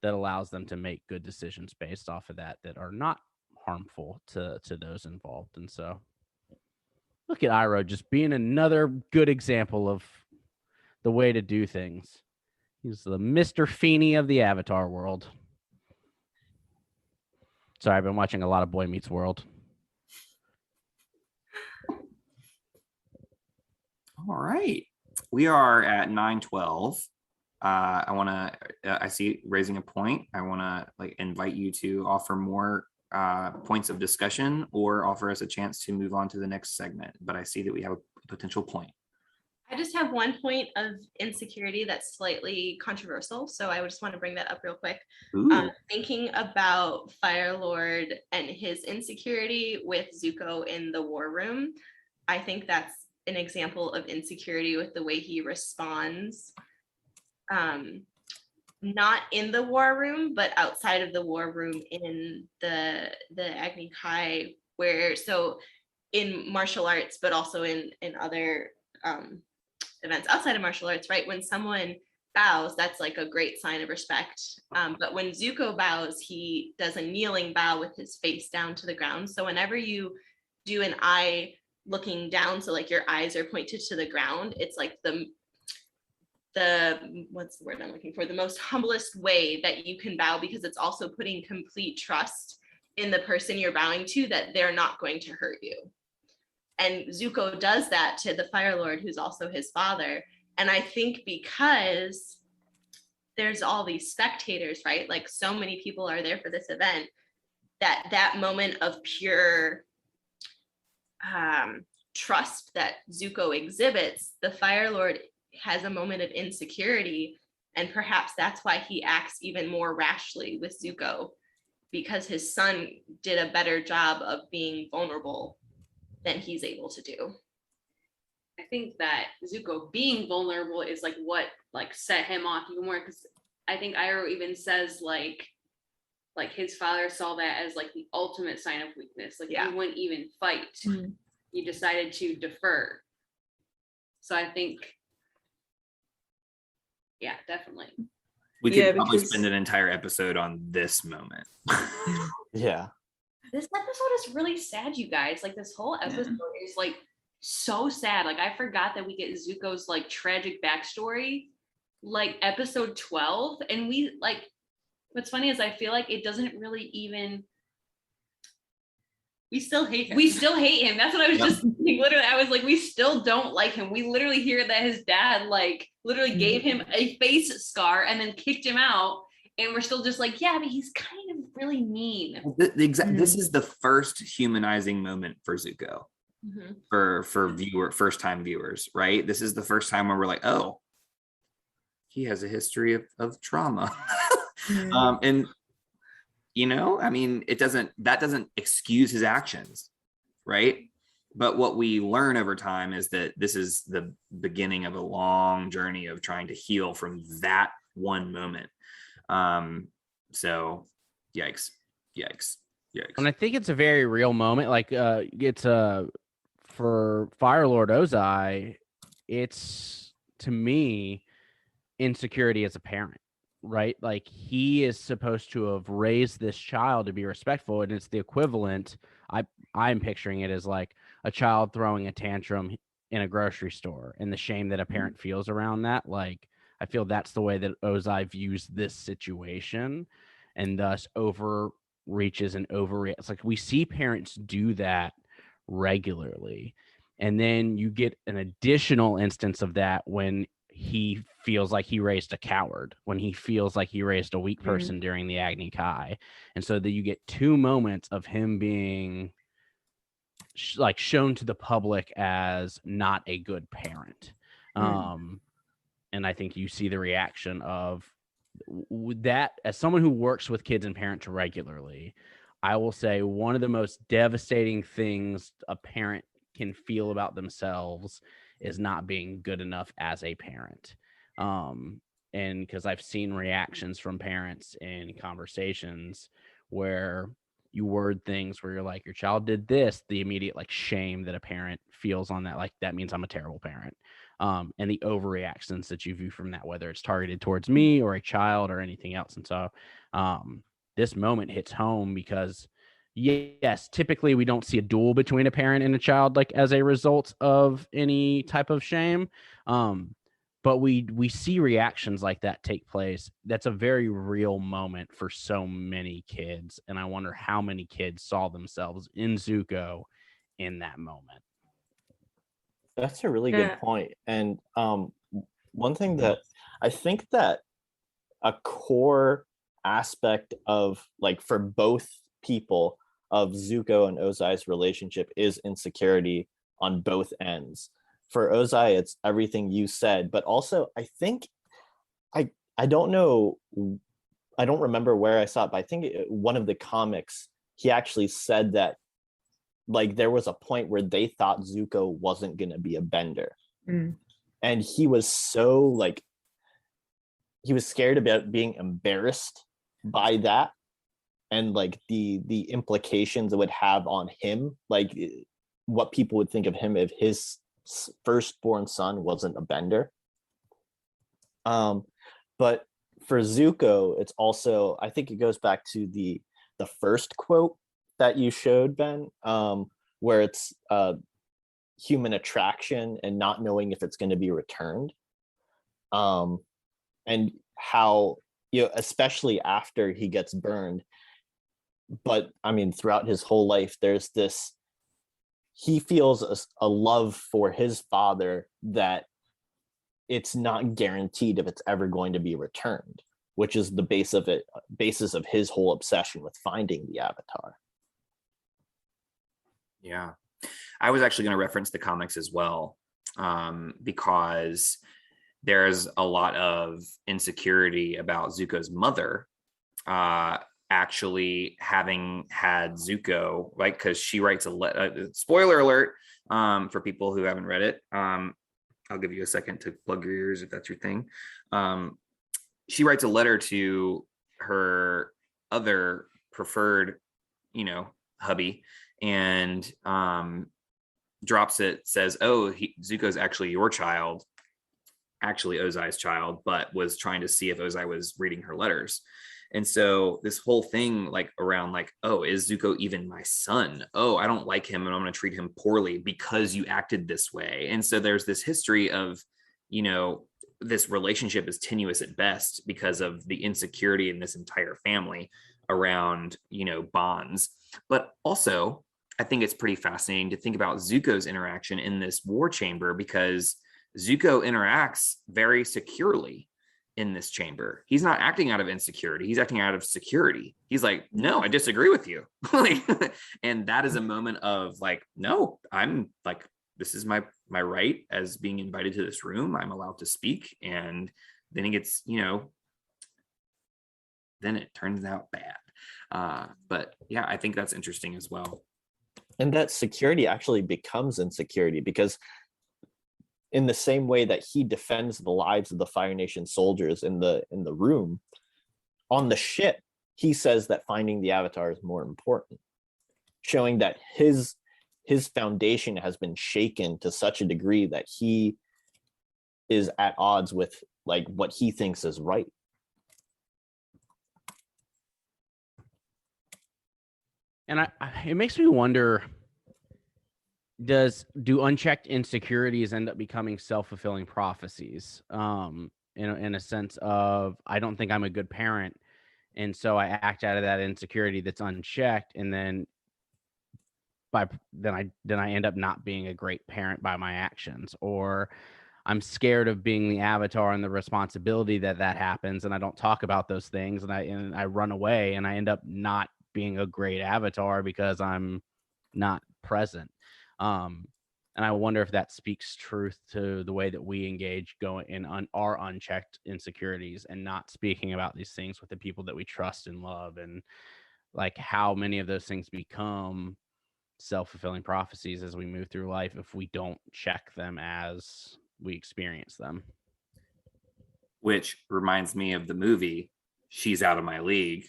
That allows them to make good decisions based off of that are not harmful to those involved. And so look at Iroh just being another good example of the way to do things. He's the Mr. Feeney of the Avatar world. Sorry, I've been watching a lot of Boy Meets World. All right. We are at 9:12. I see raising a point. I want to like invite you to offer more points of discussion or offer us a chance to move on to the next segment. But I see that we have a potential point. I just have one point of insecurity that's slightly controversial. So I just want to bring that up real quick. Thinking about Fire Lord and his insecurity with Zuko in the war room, I think that's an example of insecurity with the way he responds. Not in the war room, but outside of the war room in the Agni Kai, where so in martial arts, but also in other events outside of martial arts, right? When someone bows, that's like a great sign of respect. But when Zuko bows, he does a kneeling bow with his face down to the ground. So whenever you do an eye looking down, so like your eyes are pointed to the ground, it's like the what's the word I'm looking for, the most humblest way that you can bow, because it's also putting complete trust in the person you're bowing to that they're not going to hurt you. And Zuko does that to the Fire Lord, who's also his father. And I think because there's all these spectators, right? Like so many people are there for this event, that moment of pure trust that Zuko exhibits, the Fire Lord has a moment of insecurity, and perhaps that's why he acts even more rashly with Zuko, because his son did a better job of being vulnerable than he's able to do. I think that Zuko being vulnerable is like what like set him off even more, because I think Iroh even says like his father saw that as like the ultimate sign of weakness. Like he wouldn't even fight. Mm-hmm. He decided to defer. So I think, yeah, definitely. We could probably spend an entire episode on this moment. Yeah. This episode is really sad, you guys. Like this whole episode is like so sad. Like I forgot that we get Zuko's like tragic backstory, like episode 12. And we like, what's funny is I feel like it doesn't really even. We still hate him. We still hate him. That's what I was just thinking. Literally, I was like, we still don't like him. We literally hear that his dad like literally gave him a face scar and then kicked him out. And we're still just like, yeah, but he's kind of really mean. This is the first humanizing moment for Zuko. Mhm. Mm-hmm. for first time viewers, right? This is the first time where we're like, oh, he has a history of trauma. And I mean, that doesn't excuse his actions, right? But what we learn over time is that this is the beginning of a long journey of trying to heal from that one moment. So yikes, yikes, And yikes. I think it's a very real moment. Like it's for Firelord Ozai, it's to me insecurity as a parent, right? Like he is supposed to have raised this child to be respectful, and it's the equivalent. I'm picturing it as like a child throwing a tantrum in a grocery store and the shame that a parent feels around that. Like I feel that's the way that Ozai views this situation, and thus overreaches and overreacts. Like we see parents do that regularly. And then you get an additional instance of that when he feels like he raised a coward, when he feels like he raised a weak person during the Agni Kai. And so that you get two moments of him being like shown to the public as not a good parent. And I think you see the reaction of that as someone who works with kids and parents regularly. I will say one of the most devastating things a parent can feel about themselves is not being good enough as a parent. And because I've seen reactions from parents in conversations where you word things where you're like, your child did this, the immediate like shame that a parent feels on that, like that means I'm a terrible parent. And the overreactions that you view from that, whether it's targeted towards me or a child or anything else. And so this moment hits home because yes, typically we don't see a duel between a parent and a child like as a result of any type of shame. But we see reactions like that take place. That's a very real moment for so many kids. And I wonder how many kids saw themselves in Zuko in that moment. That's a really good point. And one thing that I think that a core aspect of like for both people of Zuko and Ozai's relationship is insecurity on both ends. For Ozai, it's everything you said, but also I think I don't know, I don't remember where I saw it, but I think one of the comics he actually said that like there was a point where they thought Zuko wasn't going to be a bender. And he was so like he was scared about being embarrassed by that and like the implications it would have on him, like what people would think of him if his firstborn son wasn't a bender. But for Zuko, it's also, I think it goes back to the first quote that you showed, Ben, where it's human attraction and not knowing if it's going to be returned. And how, especially after he gets burned, but I mean, throughout his whole life, there's this, he feels a love for his father that it's not guaranteed if it's ever going to be returned, which is the basis of his whole obsession with finding the Avatar. Yeah, I was actually going to reference the comics as well, because there's a lot of insecurity about Zuko's mother actually having had Zuko, like, because she writes a letter. Spoiler alert for people who haven't read it. I'll give you a second to plug your ears if that's your thing. She writes a letter to her other preferred, hubby, and drops it, says, oh, Zuko's actually your child, actually Ozai's child, but was trying to see if Ozai was reading her letters. And so this whole thing like around like, oh, is Zuko even my son? Oh, I don't like him and I'm going to treat him poorly because you acted this way. And so there's this history of, this relationship is tenuous at best because of the insecurity in this entire family around, bonds. But also, I think it's pretty fascinating to think about Zuko's interaction in this war chamber, because Zuko interacts very securely. in this chamber. He's not acting out of insecurity. He's acting out of security. He's like, no, I disagree with you. Like, and that is a moment of like, no, I'm like, this is my right as being invited to this room. I'm allowed to speak. And then it gets, then it turns out bad. But yeah, I think that's interesting as well. And that security actually becomes insecurity, because in the same way that he defends the lives of the Fire Nation soldiers in the room, on the ship, he says that finding the Avatar is more important, showing that his foundation has been shaken to such a degree that he is at odds with like what he thinks is right. And it makes me wonder, do unchecked insecurities end up becoming self-fulfilling prophecies? In a sense of, I don't think I'm a good parent, and so I act out of that insecurity that's unchecked, and then I end up not being a great parent by my actions, or I'm scared of being the Avatar and the responsibility that happens, and I don't talk about those things, and I run away, and I end up not being a great Avatar because I'm not present. And I wonder if that speaks truth to the way that we engage going in our unchecked insecurities and not speaking about these things with the people that we trust and love, and like how many of those things become self-fulfilling prophecies as we move through life if we don't check them as we experience them. Which reminds me of the movie She's Out of My League,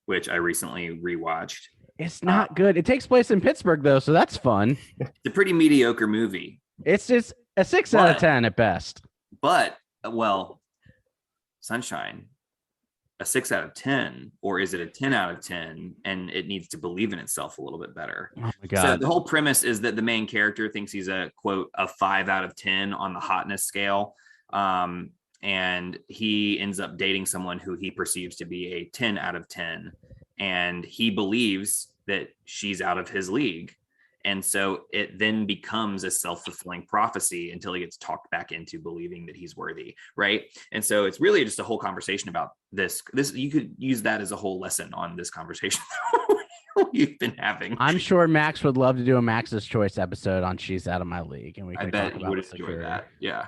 which I recently rewatched. It's not good. It takes place in Pittsburgh, though, so that's fun. It's a pretty mediocre movie. It's just a 6 out of 10 at best. But, well, Sunshine, a 6 out of 10, or is it a 10 out of 10? And it needs to believe in itself a little bit better. Oh my God. So the whole premise is that the main character thinks he's a, quote, a 5 out of 10 on the hotness scale. And he ends up dating someone who he perceives to be a 10 out of 10. And he believes that she's out of his league. And so it then becomes a self-fulfilling prophecy until he gets talked back into believing that he's worthy, right? And so it's really just a whole conversation about this. You could use that as a whole lesson on this conversation we've been having. I'm sure Max would love to do a Max's Choice episode on She's Out of My League. And we can I bet talk you would about enjoy that. Yeah.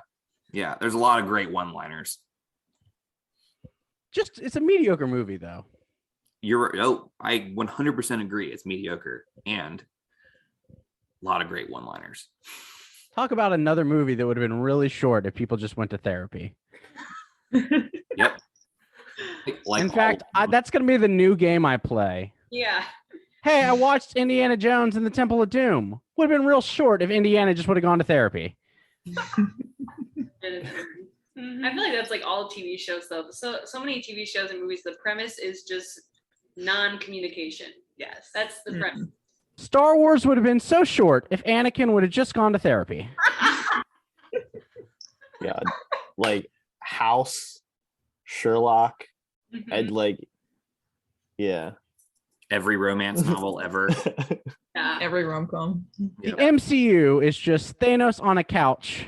Yeah. There's a lot of great one-liners. It's a mediocre movie, though. I 100% agree. It's mediocre and a lot of great one-liners. Talk about another movie that would have been really short if people just went to therapy. Yep. In fact, that's going to be the new game I play. Yeah. Hey, I watched Indiana Jones and the Temple of Doom. Would have been real short if Indiana just would have gone to therapy. I feel like that's like all TV shows though. So many TV shows and movies, the premise is just non-communication. Yes, that's the premise. Star Wars would have been so short if Anakin would have just gone to therapy. Yeah, like House, Sherlock, and like, yeah. Every romance novel ever. Yeah. Every rom-com. The MCU is just Thanos on a couch.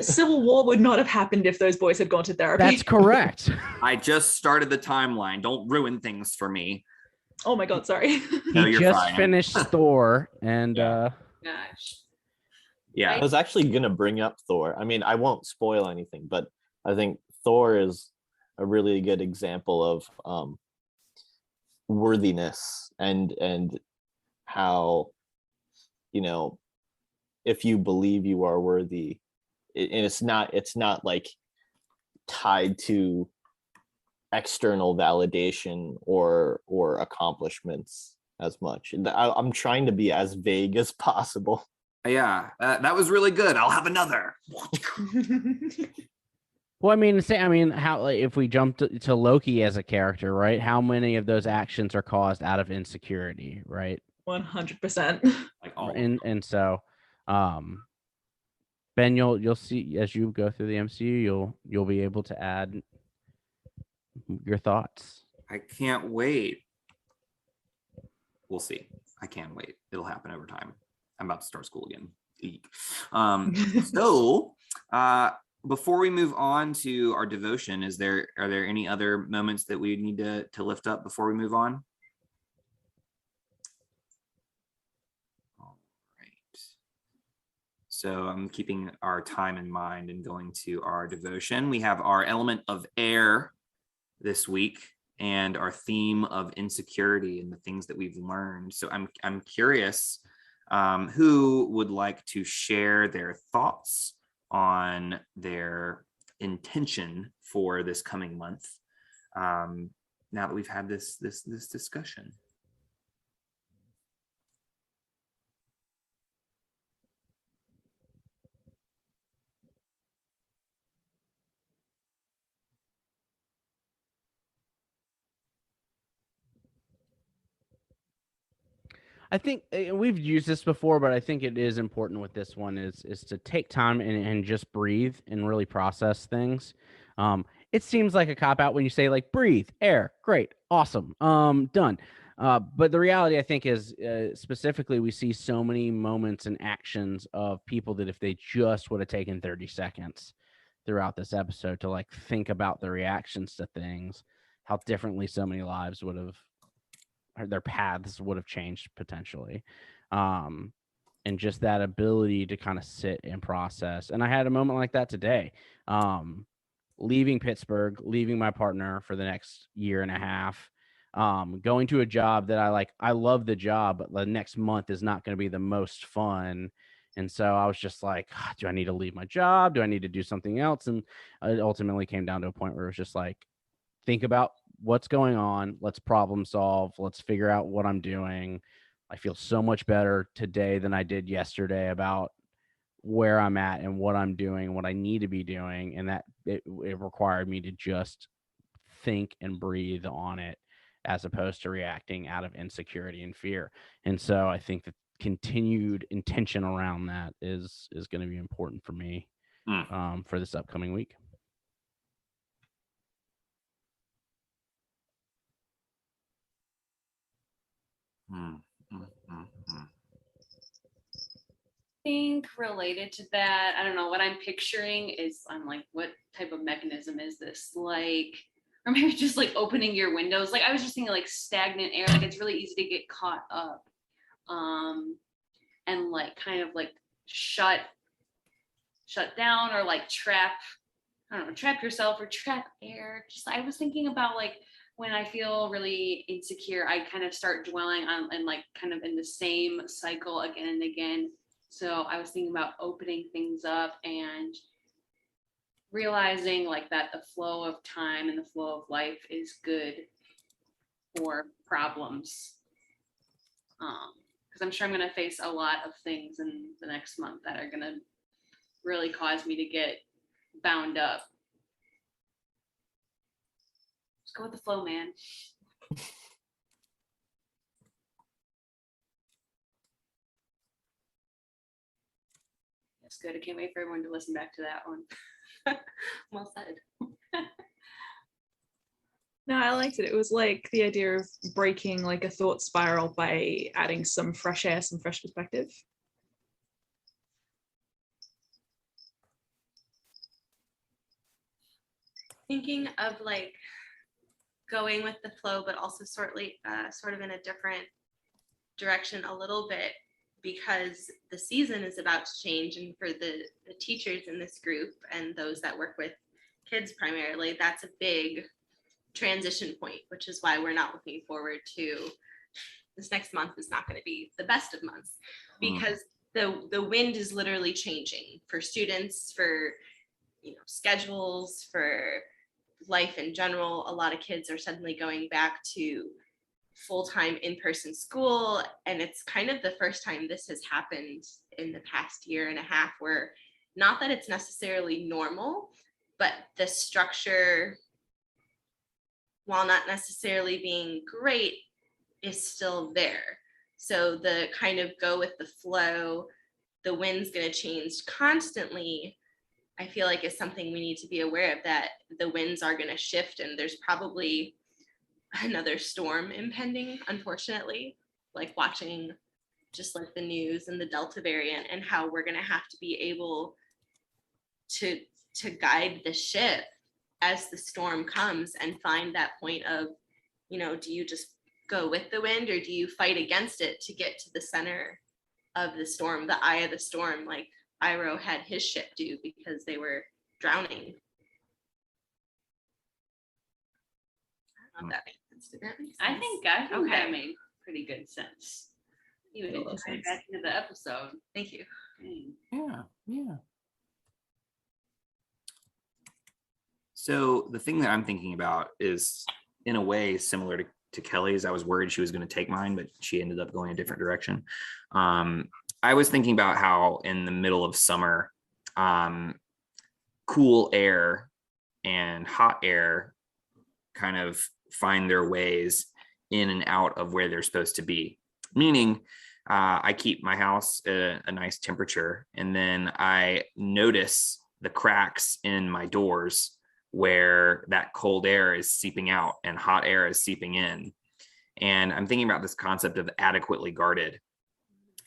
Civil War would not have happened if those boys had gone to therapy. That's correct. I just started the timeline. Don't ruin things for me. Oh my God, sorry. No, He you're just fine. finished Thor, and Yeah. Gosh. Yeah. I was actually gonna bring up Thor. I mean, I won't spoil anything, but I think Thor is a really good example of worthiness and how, if you believe you are worthy, and it's not like tied to external validation or accomplishments as much. I'm trying to be as vague as possible. Yeah. That was really good. I'll have another. well, how, like, if we jump to Loki as a character, right? How many of those actions are caused out of insecurity, right? 100%. Like all. And so, Ben, you'll see as you go through the MCU, you'll be able to add your thoughts. I can't wait. We'll see. I can't wait. It'll happen over time. I'm about to start school again. So before we move on to our devotion, are there any other moments that we need to lift up before we move on? All right. So I'm keeping our time in mind and going to our devotion. We have our element of air this week and our theme of insecurity and the things that we've learned. So I'm curious, who would like to share their thoughts on their intention for this coming month, now that we've had this discussion? I think we've used this before, but I think it is important with this one is to take time and just breathe and really process things. It seems like a cop out when you say like breathe, air, great, awesome, done. But the reality, I think, is specifically we see so many moments and actions of people that if they just would have taken 30 seconds throughout this episode to like think about the reactions to things, how differently so many lives would have, their paths would have changed potentially. And just that ability to kind of sit and process. And I had a moment like that today. Leaving Pittsburgh, leaving my partner for the next year and a half, going to a job that I love the job, but the next month is not going to be the most fun. And so I was just like, do I need to leave my job? Do I need to do something else? And it ultimately came down to a point where it was just like, think about what's going on. Let's problem solve. Let's figure out what I'm doing. I feel so much better today than I did yesterday about where I'm at and what I'm doing, what I need to be doing. And that it required me to just think and breathe on it as opposed to reacting out of insecurity and fear. And so I think that continued intention around that is going to be important for me for this upcoming week. Think related to that, I don't know, what I'm picturing is I'm like, what type of mechanism is this? Like, or maybe just like opening your windows. Like I was just thinking like stagnant air, like it's really easy to get caught up and like kind of like shut down or like trap, I don't know, trap yourself or trap air. Just I was thinking about like when I feel really insecure, I kind of start dwelling on and like kind of in the same cycle again and again. So I was thinking about opening things up and realizing like that the flow of time and the flow of life is good for problems. Because I'm sure I'm going to face a lot of things in the next month that are going to really cause me to get bound up. Just go with the flow, man. That's good. I can't wait for everyone to listen back to that one. Well said. No, I liked it. It was like the idea of breaking like a thought spiral by adding some fresh air, some fresh perspective. Thinking of like going with the flow, but also sort of in a different direction a little bit, because the season is about to change, and for the teachers in this group and those that work with kids primarily, that's a big transition point, which is why we're not looking forward to this next month. Is not going to be the best of months, because the wind is literally changing for students, for schedules, for life in general. A lot of kids are suddenly going back to full-time in-person school, and it's kind of the first time this has happened in the past year and a half, where not that it's necessarily normal, but the structure, while not necessarily being great, is still there. So the kind of go with the flow, the wind's going to change constantly, I feel like is something we need to be aware of, that the winds are going to shift, and there's probably another storm impending, unfortunately, like watching just like the news and the Delta variant and how we're going to have to be able to to guide the ship as the storm comes and find that point of, do you just go with the wind or do you fight against it to get to the center of the storm, the eye of the storm, like Iroh had his ship do because they were drowning. I don't know if that makes sense. Did that make sense? I think Okay. that made pretty good sense. You It would does tie make back into the episode. Thank you. Dang. Yeah. So the thing that I'm thinking about is in a way similar to Kelly's. I was worried she was going to take mine, but she ended up going a different direction. I was thinking about how in the middle of summer, cool air and hot air kind of find their ways in and out of where they're supposed to be. Meaning, I keep my house at a nice temperature, and then I notice the cracks in my doors where that cold air is seeping out and hot air is seeping in. And I'm thinking about this concept of adequately guarded.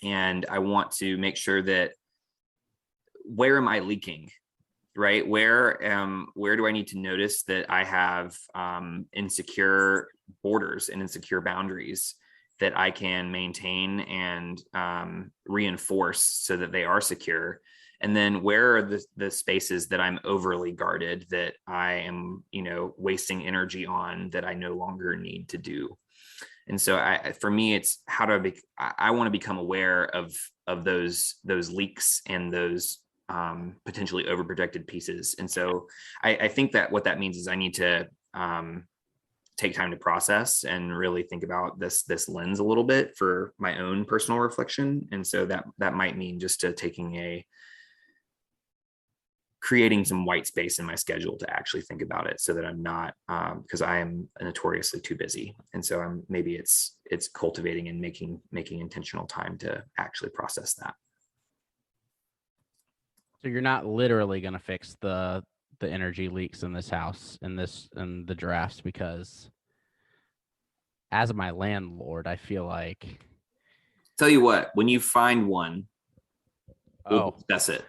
And I want to make sure that where am I leaking, right? Where do I need to notice that I have insecure borders and insecure boundaries that I can maintain and reinforce so that they are secure? And then where are the spaces that I'm overly guarded, that I am, wasting energy on, that I no longer need to do? And so for me, it's how do I want to become aware of those leaks and those potentially overprotected pieces. And so I think that what that means is I need to take time to process and really think about this lens a little bit for my own personal reflection. And so that might mean just creating some white space in my schedule to actually think about it, so that I'm not, because I am notoriously too busy. And so maybe it's cultivating and making intentional time to actually process that. So you're not literally going to fix the energy leaks in this house and the drafts, because as my landlord, I feel like, Tell you what, when you find one, we'll discuss it.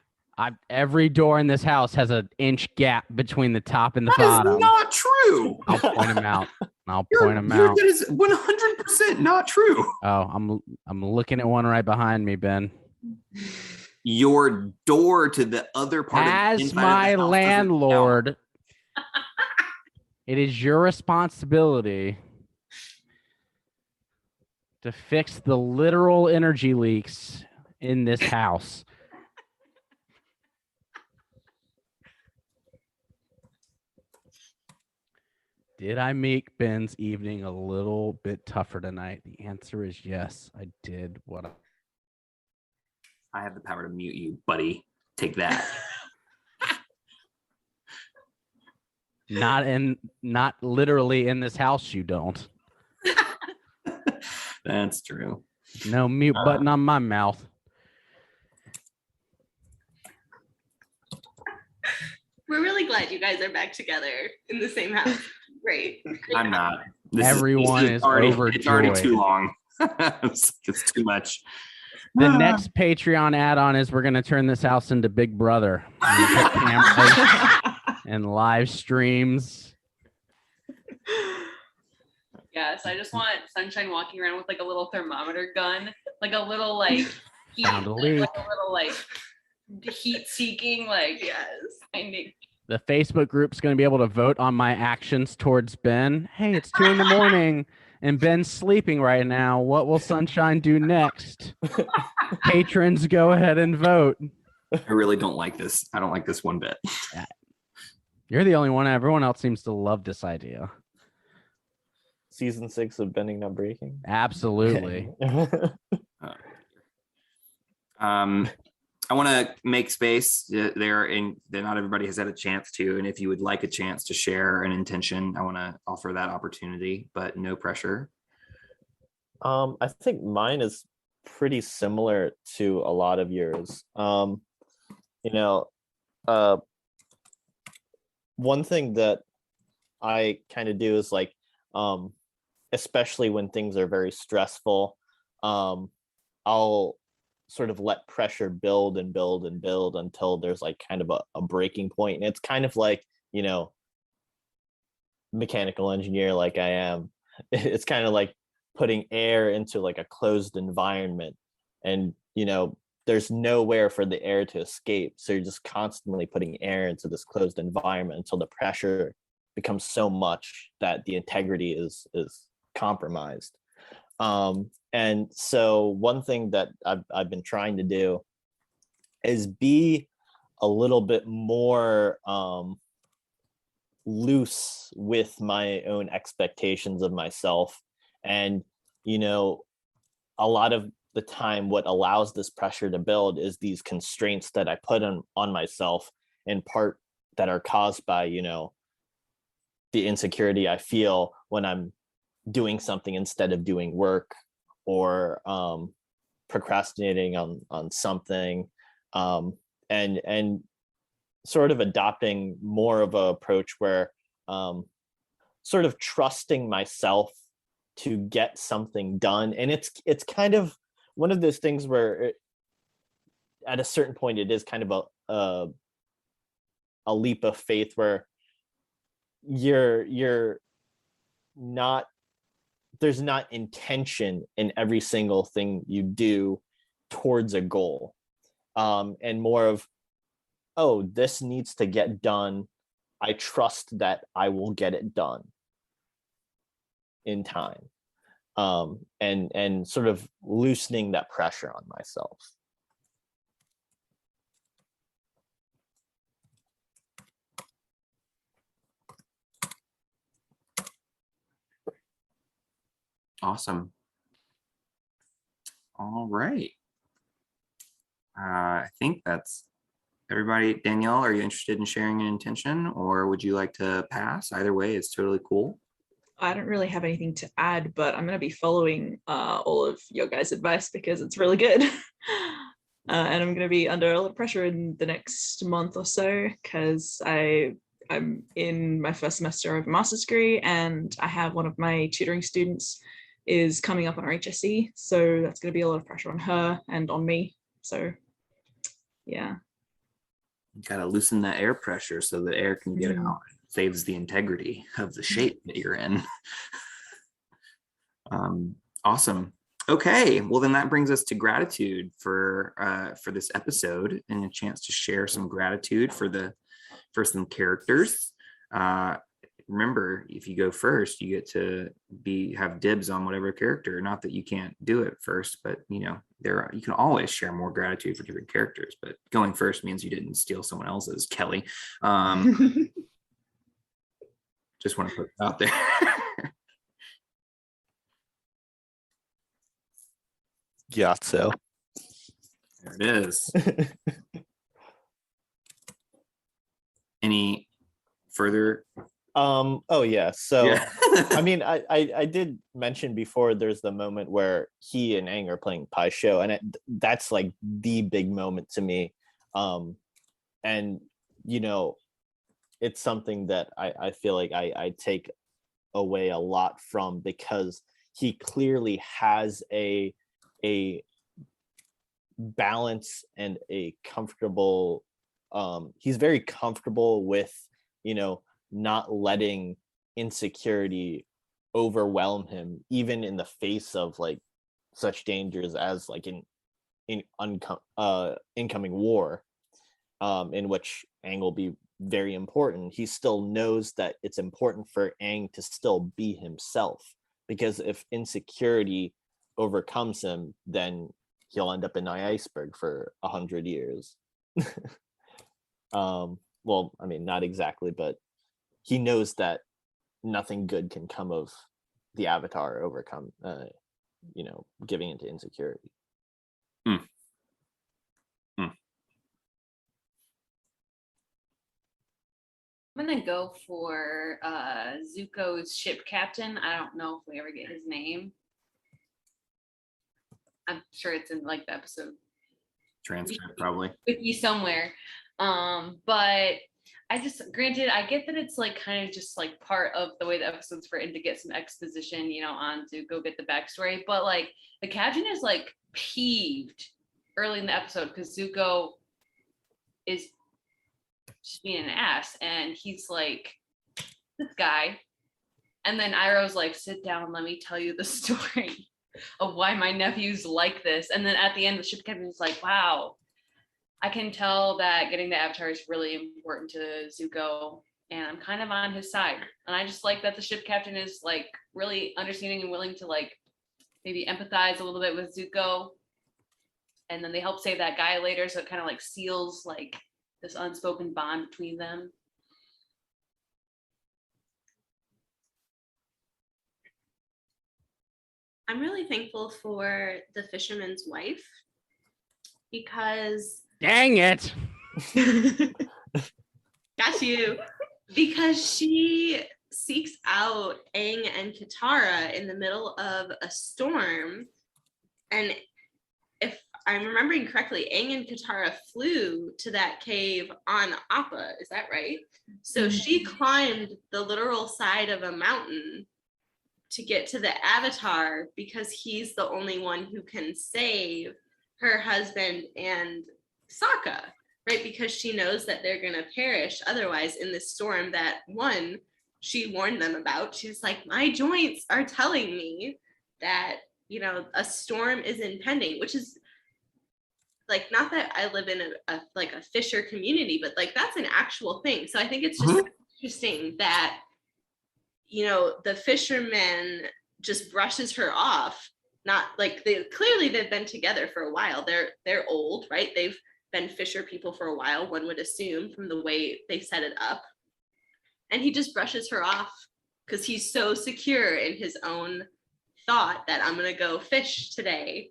Every door in this house has an inch gap between the top and the That bottom. is not true. I'll point them out. That is 100% not true. Oh, I'm looking at one right behind me, Ben. Your door to the other part As of the my inside of the house landlord, it is your responsibility to fix the literal energy leaks in this house. Did I make Ben's evening a little bit tougher tonight? The answer is yes. I did I have the power to mute you, buddy. Take that. Not literally in this house, you don't. That's true. No mute button on my mouth. We're really glad you guys are back together in the same house. Great. I'm not. Everyone is overjoyed. It's already too long. It's too much. The next Patreon add-on is we're going to turn this house into Big Brother. Put cameras and live streams. Yes, I just want Sunshine walking around with like a little thermometer gun, like a little like heat, Found a leak. like a little like heat-seeking, like finding. The Facebook group's going to be able to vote on my actions towards Ben. Hey, it's 2 a.m. and Ben's sleeping right now. What will Sunshine do next? Patrons, go ahead and vote. I really don't like this. I don't like this one bit. You're the only one. Everyone else seems to love this idea. Season 6 of Bending Not Breaking. Absolutely. I want to make space there, and that not everybody has had a chance to. And if you would like a chance to share an intention, I want to offer that opportunity, but no pressure. I think mine is pretty similar to a lot of yours. One thing that I kind of do is like, especially when things are very stressful, I'll sort of let pressure build and build and build until there's like kind of a breaking point. And it's kind of like, you know, mechanical engineer like I am, it's kind of like putting air into like a closed environment, and you know there's nowhere for the air to escape, so you're just constantly putting air into this closed environment until the pressure becomes so much that the integrity is compromised. And so one thing that I've been trying to do is be a little bit more loose with my own expectations of myself. And you know, a lot of the time what allows this pressure to build is these constraints that I put on myself, in part that are caused by, you know, the insecurity I feel when I'm doing something instead of doing work, or procrastinating on something, and sort of adopting more of a approach where sort of trusting myself to get something done. And it's kind of one of those things where at a certain point it is kind of a leap of faith, where you're not, there's not intention in every single thing you do towards a goal, and more of, oh, this needs to get done, I trust that I will get it done in time, and sort of loosening that pressure on myself. Awesome. All right. I think that's everybody. Danielle, are you interested in sharing an intention, or would you like to pass? Either way, it's totally cool. I don't really have anything to add, but I'm going to be following all of your guys' advice because it's really good. And I'm going to be under a lot of pressure in the next month or so, because I'm in my first semester of a master's degree, and I have one of my tutoring students is coming up on her HSE. So that's going to be a lot of pressure on her and on me. So yeah. You got to loosen that air pressure so that air can get out. Saves the integrity of the shape that you're in. Awesome. Okay, well then that brings us to gratitude for this episode, and a chance to share some gratitude for some characters. Remember, if you go first, you get to have dibs on whatever character. Not that you can't do it first, but you know, you can always share more gratitude for different characters. But going first means you didn't steal someone else's, Kelly. Just want to put it out there. So There it is. Any further? Oh yeah. So Yeah. I mean, I did mention before, there's the moment where he and Aang are playing Pai Sho, and that's like the big moment to me. And you know, it's something that I feel like I take away a lot from, because he clearly has a balance and a comfortable, he's very comfortable with, you know, not letting insecurity overwhelm him, even in the face of like such dangers as like in incoming war, in which Aang will be very important. He still knows that it's important for Aang to still be himself, because if insecurity overcomes him, then he'll end up in an iceberg for 100 years. Well, I mean, not exactly, but he knows that nothing good can come of the Avatar you know, giving into insecurity. I'm gonna go for Zuko's ship captain. I don't know if we ever get his name. I'm sure it's in like the episode Transcript probably. with you somewhere. But I just, granted, I get that it's like kind of just like part of the way the episode's written to get some exposition, you know, on to go get the backstory. But like the captain is like peeved early in the episode because Zuko is just being an ass, and he's like, this guy. And then Iroh's like, sit down, let me tell you the story of why my nephew's like this. And then at the end, the ship captain's like, wow, I can tell that getting the Avatar is really important to Zuko, and I'm kind of on his side. And I just like that the ship captain is like really understanding and willing to like maybe empathize a little bit with Zuko. And then they help save that guy later, so it kind of like seals like this unspoken bond between them. I'm really thankful for the fisherman's wife because Dang it. got you. Because she seeks out Aang and Katara in the middle of a storm. And if I'm remembering correctly, Aang and Katara flew to that cave on Appa. Is that right? So she climbed the literal side of a mountain to get to the Avatar because he's the only one who can save her husband and Sokka, right? Because she knows that they're going to perish otherwise in this storm that one, she warned them about. She's like, my joints are telling me that, you know, a storm is impending, which is like, not that I live in a fisher community, but like that's an actual thing. So I think it's just interesting that, you know, the fisherman just brushes her off. Not like they've been together for a while. They're old, right? They've been fisher people for a while, one would assume from the way they set it up. And he just brushes her off because he's so secure in his own thought that I'm going to go fish today.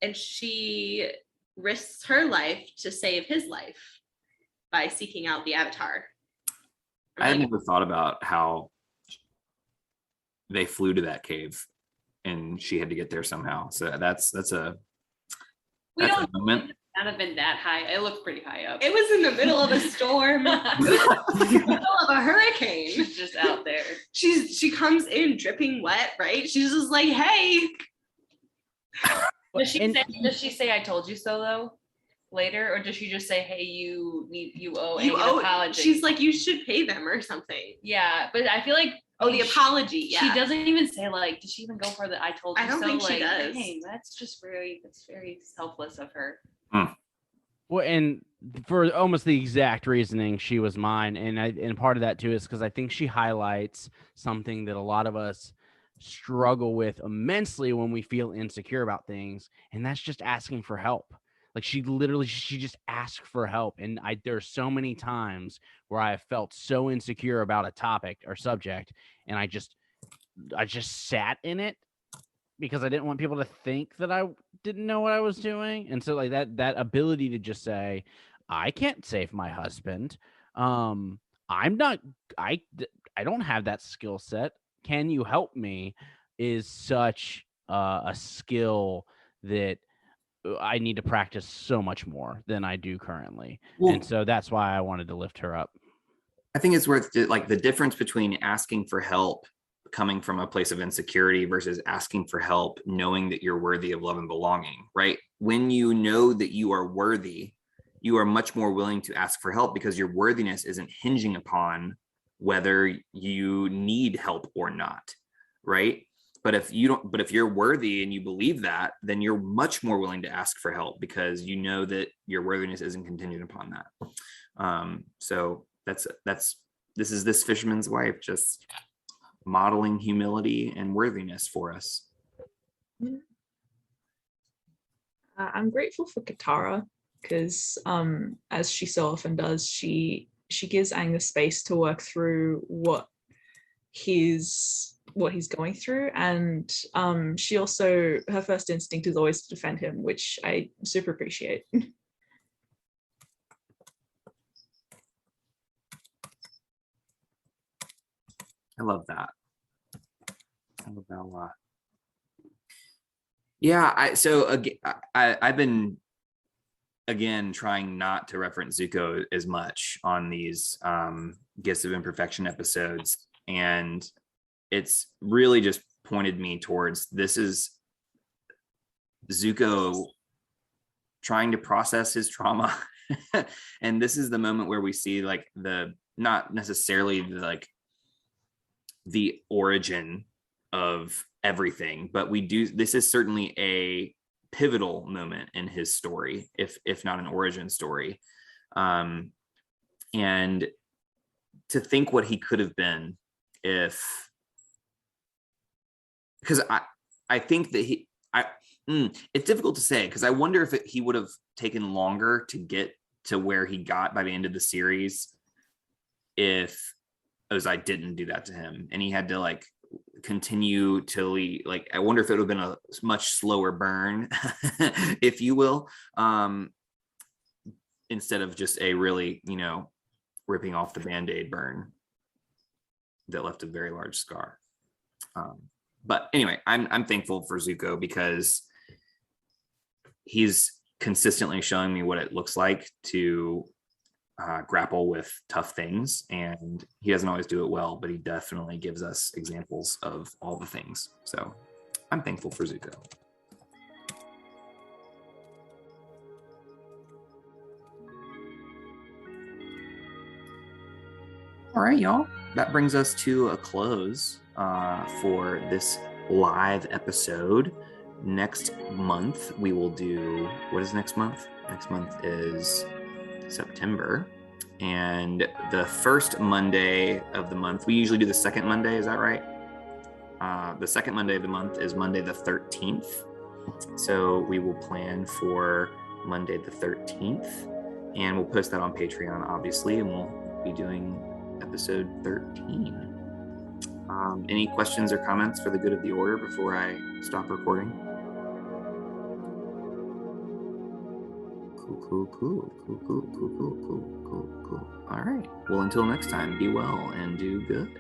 And she risks her life to save his life by seeking out the Avatar. I had never thought about how they flew to that cave and she had to get there somehow. So that's a moment. Not have been that high. It looked pretty high up. It was in the middle of a storm. It was in the middle of a hurricane. She's just out there. She comes in dripping wet, right? She's just like, hey. Does she say I told you so though? Later, or does she just say, hey, you owe an apology? She's like, you should pay them or something. Yeah, but I feel like the apology. Yeah. She doesn't even say like, did she even go for the I told you so? I don't think she does. Dang, that's very selfless of her. Well, and for almost the exact reasoning, she was mine, and part of that too is because I think she highlights something that a lot of us struggle with immensely when we feel insecure about things, and that's just asking for help. Like she just asked for help, and there's so many times where I have felt so insecure about a topic or subject, and I just sat in it because I didn't want people to think that I didn't know what I was doing. And so like that ability to just say, I can't save my husband. I don't have that skill set. Can you help me? Is such a skill that I need to practice so much more than I do currently. And so that's why I wanted to lift her up. I think it's worth like the difference between asking for help coming from a place of insecurity versus asking for help knowing that you're worthy of love and belonging, right? When you know that you are worthy, you are much more willing to ask for help because your worthiness isn't hinging upon whether you need help or not, right? But if you're worthy and you believe that, then you're much more willing to ask for help because you know that your worthiness isn't contingent upon that. So this is this fisherman's wife just modeling humility and worthiness for us. I'm grateful for Katara because, as she so often does, she gives Aang the space to work through what he's going through, and she also, her first instinct is always to defend him, which I super appreciate. I love that. I love that a lot. Yeah, I've been again trying not to reference Zuko as much on these Gifts of Imperfection episodes, and it's really just pointed me towards this is Zuko trying to process his trauma. And this is the moment where we see like not necessarily the origin of everything, but this is certainly a pivotal moment in his story, if not an origin story. And to think what he could have been because I think that it's difficult to say, because I wonder if he would have taken longer to get to where he got by the end of the series if Ozai didn't do that to him, and he had to like continue till I wonder if it would have been a much slower burn, if you will, instead of just a really, ripping off the Band-Aid burn that left a very large scar. But anyway, I'm thankful for Zuko, because he's consistently showing me what it looks like to grapple with tough things, and he doesn't always do it well, but he definitely gives us examples of all the things. So I'm thankful for Zuko. All right, y'all. That brings us to a close for this live episode. Next month, we will do, what is next month? Next month is September. And the first Monday of the month, we usually do the second Monday, is that right? The second Monday of the month is Monday the 13th. So we will plan for Monday the 13th, and we'll post that on Patreon, obviously, and we'll be doing episode 13. Any questions or comments for the good of the order before I stop recording? Cool. All right. Well, until next time, be well and do good.